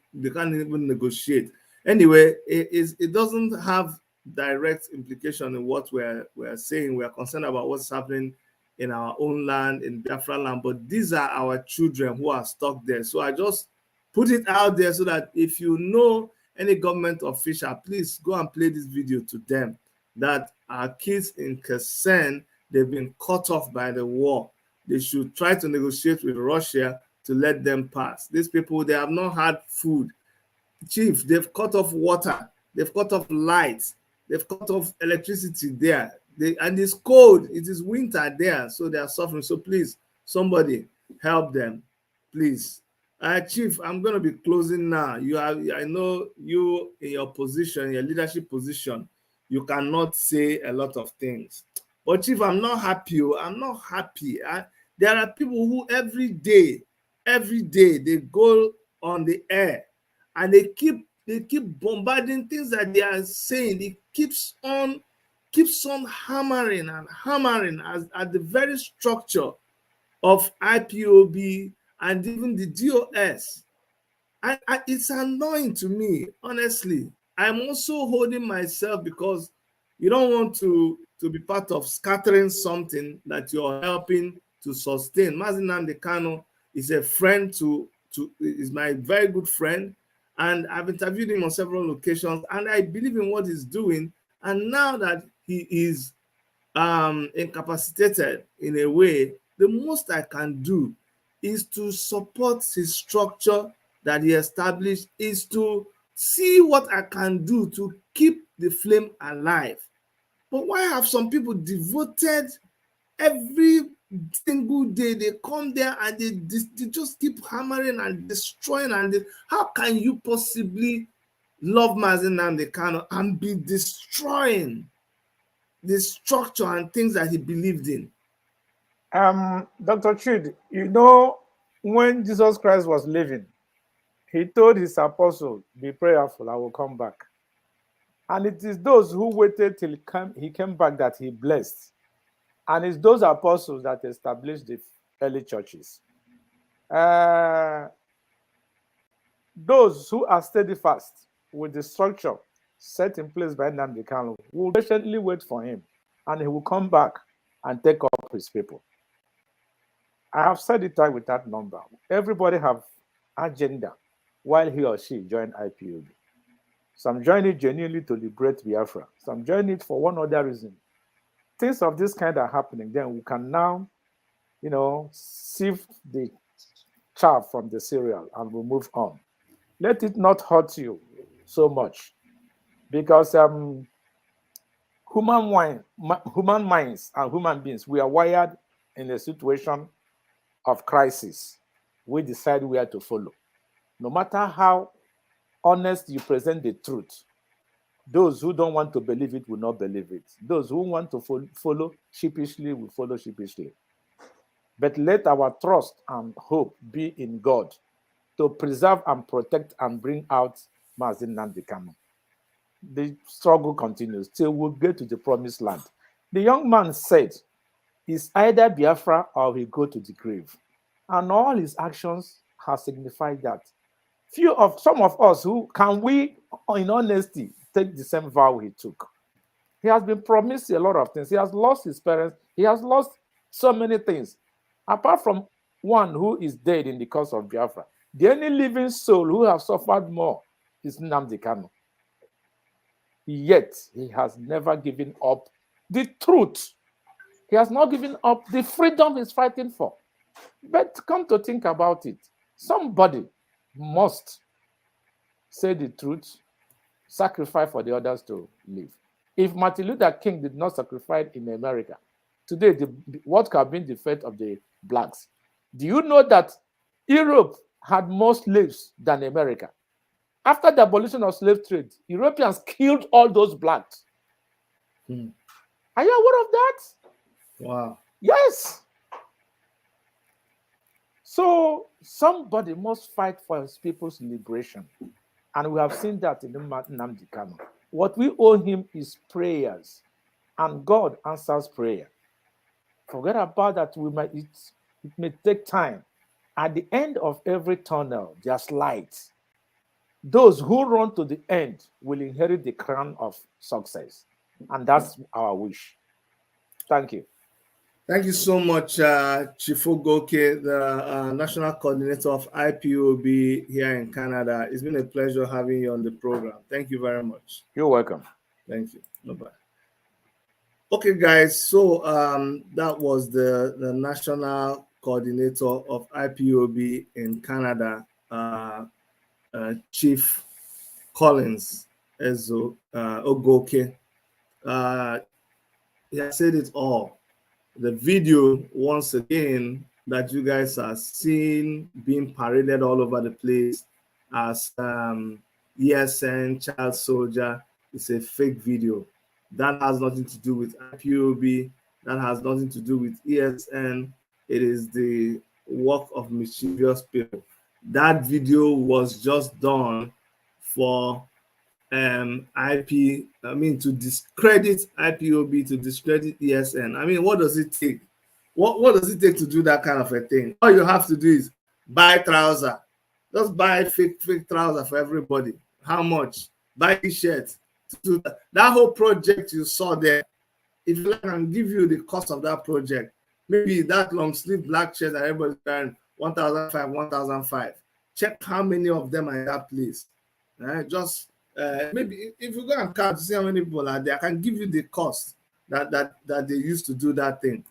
negotiate. Anyway, it doesn't have direct implication in what we're saying. We're concerned about what's happening in our own land, in Biafra land, but these are our children who are stuck there. So I just put it out there so that if you know any government official, please go and play this video to them, that our kids in Kherson, they've been cut off by the war. They should try to negotiate with Russia to let them pass. These people, they have not had food. Chief, they've cut off water, they've cut off lights, they've cut off electricity there. And it's cold, it is winter there, so they are suffering. So please, somebody help them, please. Chief, I'm going to be closing now. I know you in your position, your leadership position, you cannot say a lot of things. But Chief, I'm not happy. I'm not happy. There are people who every day, they go on the air and they keep bombarding things that they are saying. It keeps on hammering and hammering at the very structure of IPOB and even the DOS. It's annoying to me, honestly. I'm also holding myself because you don't want to be part of scattering something that you're helping to sustain. Mazi Nnamdi Kanu is a friend is my very good friend, and I've interviewed him on several occasions, and I believe in what he's doing. And now that he is incapacitated in a way, the most I can do is to support his structure that he established, is to see what I can do to keep the flame alive. But why have some people devoted every single day, they come there and they just keep hammering and destroying, and how can you possibly love Mazi Nnamdi Kanu and be destroying the structure and things that he believed in? Dr. Chid, you know, when Jesus Christ was living, he told his apostles, be prayerful, I will come back. And it is those who waited till he came back that he blessed. And it's those apostles that established the early churches. Those who are steadfast with the structure set in place by Nnamdi Kanu will patiently wait for him, and he will come back and take up his people. I have said it out with that number. Everybody have agenda while he or she join IPOB. Some join it genuinely to liberate Biafra. Some join it for one other reason. Things of this kind are happening. Then we can now, sift the chaff from the cereal and we'll move on. Let it not hurt you so much, because human minds and human beings, we are wired in a situation of crisis. We decide where to follow. No matter how honest you present the truth, those who don't want to believe it will not believe it. Those who want to follow sheepishly will follow sheepishly. But let our trust and hope be in God to preserve and protect and bring out Mazi Nnamdi Kanu. The struggle continues till we get to the promised land. The young man said, it's either Biafra or we go to the grave. And all his actions have signified that. Some of us who can we, in honesty, take the same vow he took. He has been promised a lot of things. He has lost his parents. He has lost so many things. Apart from one who is dead in the cause of Biafra, the only living soul who has suffered more is Nnamdi Kanu. Yet, he has never given up the truth. He has not given up the freedom he's fighting for. But come to think about it, somebody must say the truth, sacrifice for the others to live. If Martin Luther King did not sacrifice in America, today, what could have been the fate of the blacks? Do you know that Europe had more slaves than America? After the abolition of slave trade, Europeans killed all those blacks. Are you aware of that? Wow. Yes. So somebody must fight for his people's liberation. And we have seen that in the Nnamdi Kanu. What we owe him is prayers. And God answers prayer. Forget about that. It may take time. At the end of every tunnel, there's light. Those who run to the end will inherit the crown of success. And that's our wish. Thank you. Thank you so much, Chief Ogoke, the National Coordinator of IPOB here in Canada. It's been a pleasure having you on the program. Thank you very much. You're welcome. Thank you. Bye-bye. Okay, guys, so that was the National Coordinator of IPOB in Canada, Chief Collins Ogoke. He has said it all. The video, once again, that you guys are seeing being paraded all over the place as ESN child soldier is a fake video. That has nothing to do with IPOB. That has nothing to do with ESN. It is the work of mischievous people. That video was just done for to discredit IPOB, to discredit ESN. I mean, what does it take? What does it take to do that kind of a thing? All you have to do is buy trouser. Just buy fake trouser for everybody. How much? Buy t-shirt. That whole project you saw there, if I can give you the cost of that project, maybe that long sleeve black shirt that everybody's wearing, 1,500, 1,500. Check how many of them are in that place. Just maybe if you go and count to see how many people are there, I can give you the cost that they used to do that thing.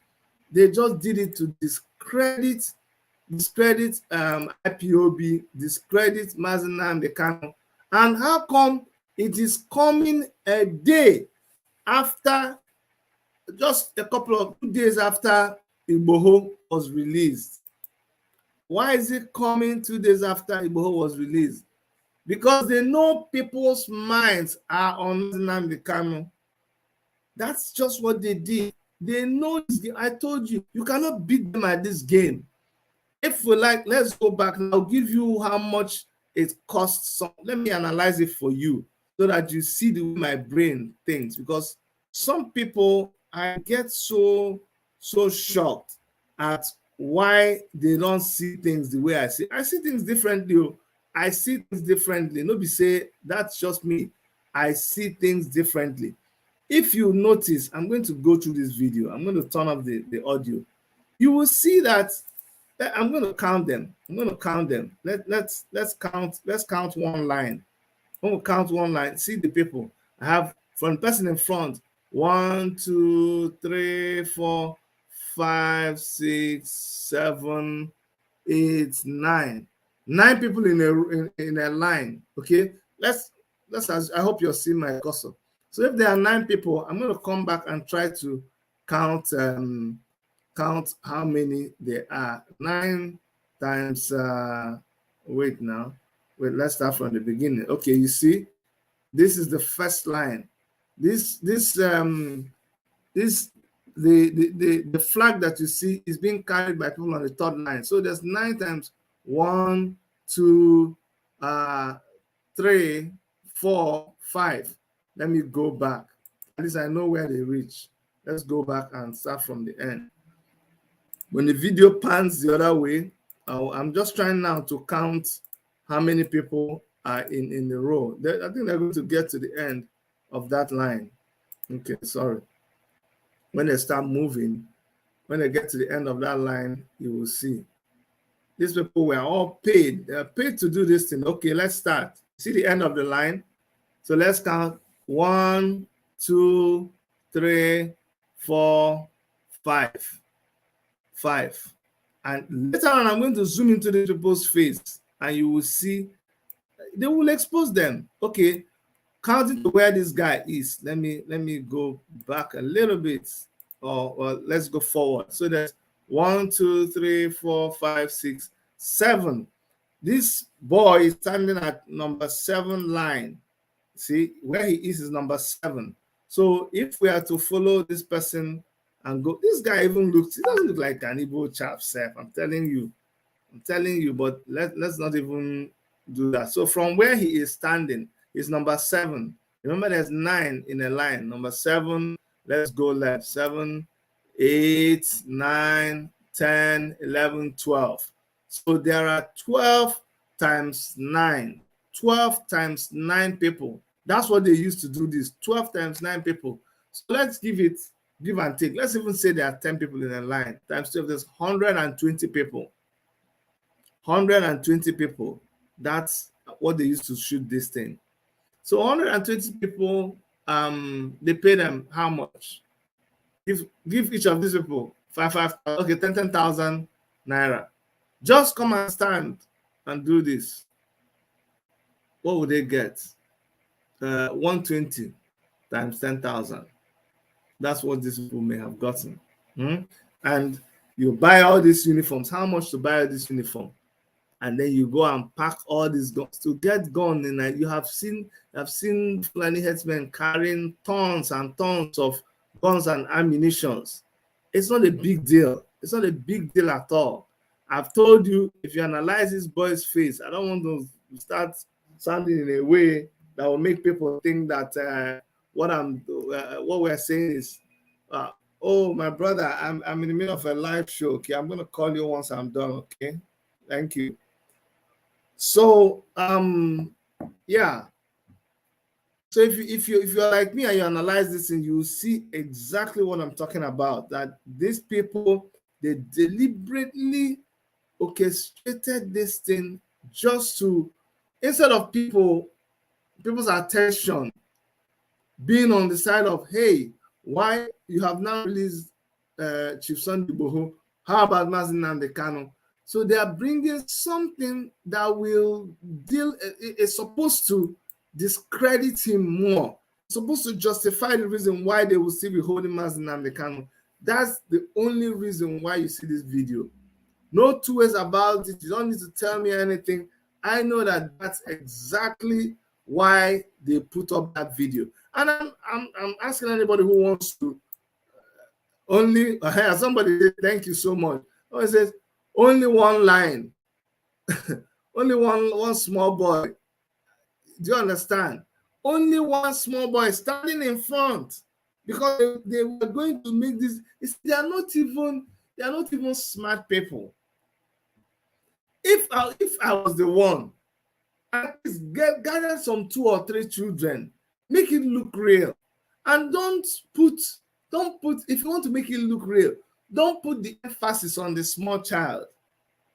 They just did it to discredit IPOB, discredit Nnamdi Kanu. And how come it is coming a day after, just a couple of days after Igboho was released? Why is it coming 2 days after Igboho was released? Because they know people's minds are on Nnamdi Kanu. That's just what they did. They know this game. I told you, you cannot beat them at this game. If we like, let's go back. I'll give you how much it costs. Let me analyze it for you so that you see the way my brain thinks. Because some people, I get so shocked at why they don't see things the way I see. I see things differently. I see things differently. Nobody say that's just me. I see things differently. If you notice, I'm going to go through this video. I'm going to turn off the audio. You will see that I'm going to count them. I'm going to count them. Let's count one line. I'm going to count one line. See the people. I have from the person in front. 1, 2, 3, 4, 5, 6, 7, 8, 9. 9 people in a line. Okay, let's I hope you're seeing my cursor. So if there are 9 people, I'm going to come back and try to count how many there are. 9 times wait, let's start from the beginning. Okay, you see, this is the first line. The flag that you see is being carried by people on the third line. So there's 9 times 1, 2, 3, 4, 5. Let me go back. At least I know where they reach. Let's go back and start from the end. When the video pans the other way, I'm just trying now to count how many people are in the row. I think they're going to get to the end of that line. Okay, sorry. When they start moving, when they get to the end of that line, you will see. These people were all paid. They are paid to do this thing. Okay, let's start. See the end of the line? So let's count 1, 2, 3, 4, 5. 5. And later on, I'm going to zoom into the people's face and you will see they will expose them. Okay, counting to where this guy is. Let me go back a little bit, or let's go forward. So there's 1, 2, 3, 4, 5, 6, 7. This boy is standing at number 7 line. See where he is number 7. So if we are to follow this person and go, this guy even looks, he doesn't look like an Igbo chap, self. I'm telling you. I'm telling you, but let's not even do that. So from where he is standing, is number 7. Remember, there's 9 in a line. Number 7, let's go left. 7, 8, 9, 10, 11, 12. So there are 12 times 9. 12 times 9 people. That's what they used to do this. 12 times 9 people. So let's give and take. Let's even say there are 10 people in a line. Times 12, there's 120 people. 120 people. That's what they used to shoot this thing. So 120 people, they pay them how much? Give each of these people 10,000 naira. Just come and stand and do this. What would they get? 120 times 10,000. That's what these people may have gotten. And you buy all these uniforms. How much to buy this uniform? And then you go and pack all these guns. To get gun, and you have seen Fulani headsmen carrying tons and tons of guns and ammunitions. It's not a big deal. It's not a big deal at all. I've told you, if you analyze this boy's face, I don't want to start sounding in a way that will make people think that what we're saying is, oh, my brother, I'm in the middle of a live show. Okay, I'm going to call you once I'm done. Okay, thank you. So yeah. So if you're like me and you analyze this, and you see exactly what I'm talking about, that these people, they deliberately orchestrated this thing just to, instead of people's attention being on the side of, hey, why you have now released Chief Sunday Igboho, how about Mazi Nnamdi Kanu? So they are bringing something that will is supposed to discredit him more, supposed to justify the reason why they will still be holding Mazi Nnamdi Kanu. That's the only reason why you see this video. No two ways about it. You don't need to tell me anything. I know that that's exactly why they put up that video. And I'm asking anybody who wants to only somebody say thank you so much. Oh, it says only one line, only one small boy. Do you understand? Only one small boy standing in front, because they were going to make this. They are not even smart people. If I was the one, at least gather some 2 or 3 children, make it look real, and don't put. If you want to make it look real, don't put the emphasis on the small child.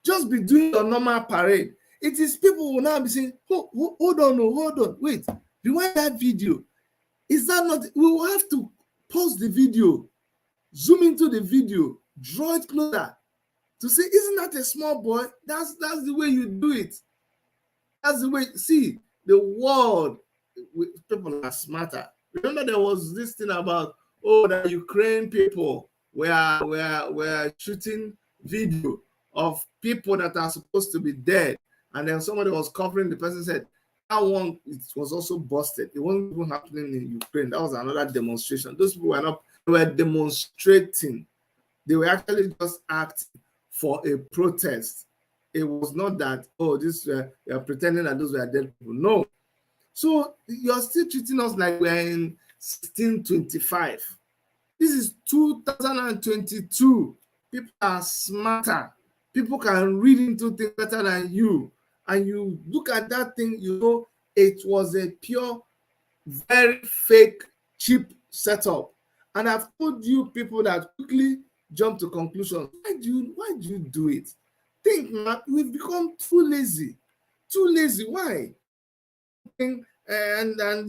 Just be doing your normal parade. It is people will now be saying, hold on, wait, rewind that video. Is that not? We will have to pause the video, zoom into the video, draw it closer to say, isn't that a small boy? That's the way you do it. That's the way. See, the world, people are smarter. Remember, there was this thing about, the Ukraine people were shooting video of people that are supposed to be dead, and then somebody was covering the person, said that one, it was also busted. It wasn't even happening in Ukraine. That was another demonstration. Those people were demonstrating. They were actually just acting for a protest. It was not that, you're pretending that those were dead people. No. So you're still treating us like we're in 1625. This is 2022. People are smarter. People can read into things better than you. And you look at that thing, you know it was a pure, very fake, cheap setup. And I've told you people that quickly jump to conclusions. Why do you do it? Think, man, we've become too lazy. Too lazy. Why? And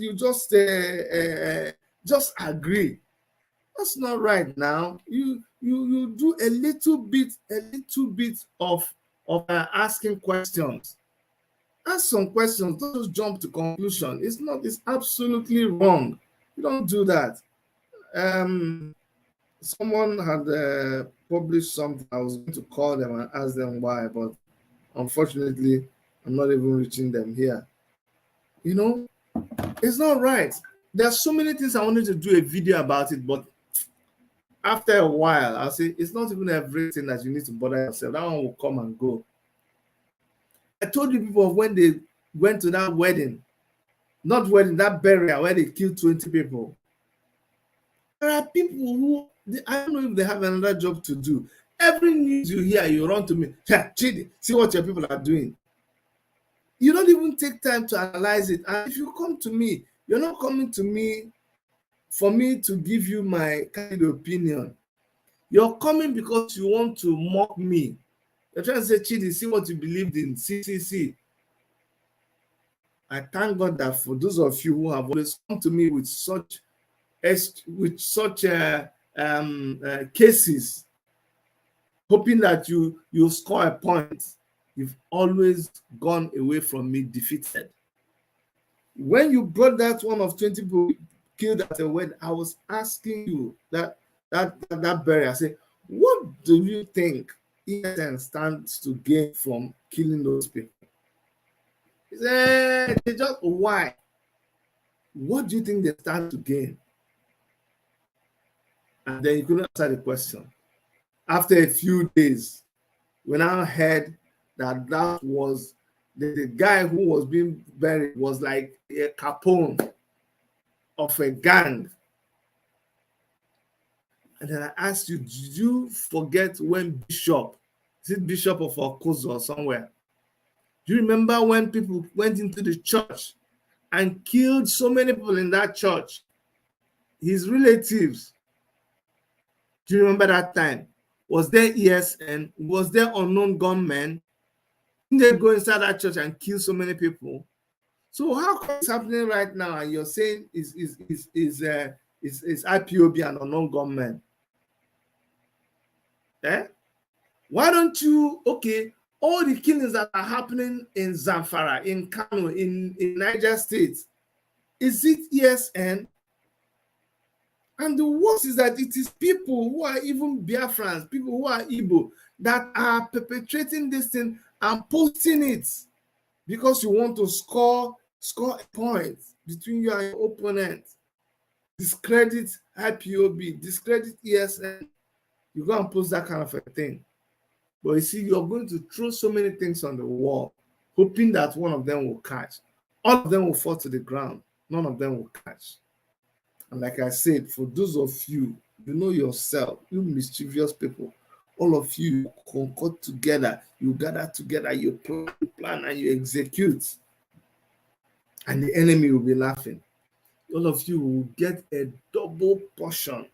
you just agree. That's not right now. You do a little bit of asking questions. Ask some questions. Don't just jump to conclusion. It's absolutely wrong. You don't do that. Someone had published something. I was going to call them and ask them why, but unfortunately, I'm not even reaching them here. You know, it's not right. There's so many things I wanted to do a video about it, but after a while, I'll say it's not even everything that you need to bother yourself. That one will come and go. I told you people of when they went to that wedding, not wedding, that burial where they killed 20 people. There are people who, I don't know if they have another job to do. Every news you hear, you run to me. Yeah, Chidi, see what your people are doing. You don't even take time to analyze it. And if you come to me, you're not coming to me for me to give you my kind of opinion. You're coming because you want to mock me. You're trying to say, Chidi, see what you believed in. See. I thank God that for those of you who have always come to me with such cases, hoping that you score a point, you've always gone away from me defeated. When you brought that one of 20 people killed at a wedding, I was asking you that burial. I said, what do you think ESN stands to gain from killing those people? He said, why? What do you think they stand to gain? And then you couldn't answer the question. After a few days, we now heard that was the guy who was being buried was like a capone of a gang. And then I asked you, did you forget when Bishop, is it Bishop of Okozo or somewhere? Do you remember when people went into the church and killed so many people in that church? His relatives. Do you remember that time? Was there ESN? Was there unknown gunmen? Didn't they go inside that church and kill so many people? So how come it's happening right now and you're saying is IPOB and unknown gunmen? Why don't you, all the killings that are happening in Zamfara, in Kano, in Niger State, is it ESN? And the worst is that it is people who are even Biafrans, people who are Igbo, that are perpetrating this thing and posting it because you want to score a point between you and your opponent. Discredit IPOB, discredit ESN. You go and post that kind of a thing. But you see, you're going to throw so many things on the wall, hoping that one of them will catch. All of them will fall to the ground. None of them will catch. And like I said, for those of you, you know yourself, you mischievous people, all of you concord together, you gather together, you plan and you execute. And the enemy will be laughing. All of you will get a double portion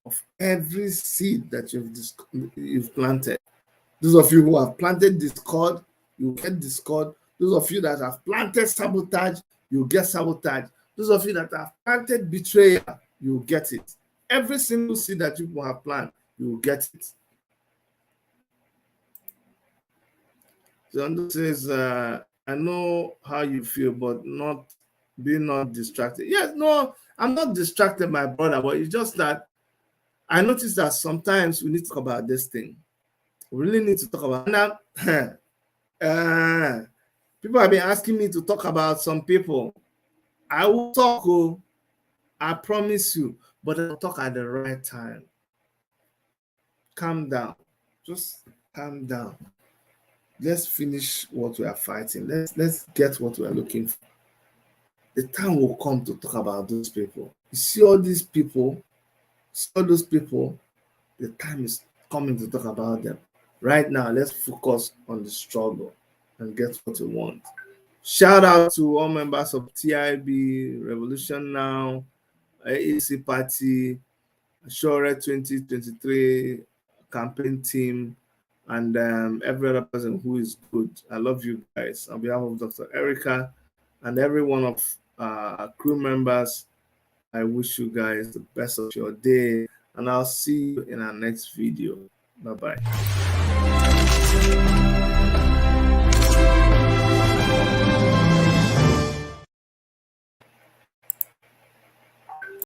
of every seed that you've planted. Those of you who have planted discord, you will get discord. Those of you that have planted sabotage, you will get sabotage. Those of you that have planted betrayal, you will get it. Every single seed that you have planted, you will get it. So says, I know how you feel, but be not distracted. Yes, no, I'm not distracted, my brother, but it's just that I noticed that sometimes we need to talk about this thing. We really need to talk about it. Now, people have been asking me to talk about some people. I will talk, I promise you, but I'll talk at the right time. Calm down. Just calm down. Let's finish what we are fighting. Let's get what we are looking for. The time will come to talk about those people. You see all these people, those people, the time is coming to talk about them. Right now, let's focus on the struggle and get what we want. Shout out to all members of TIB, Revolution Now, AAC Party, Ashore 2023 campaign team, and every other person who is good. I love you guys. On behalf of Dr. Erica and every one of our crew members, I wish you guys the best of your day, and I'll see you in our next video. Bye-bye.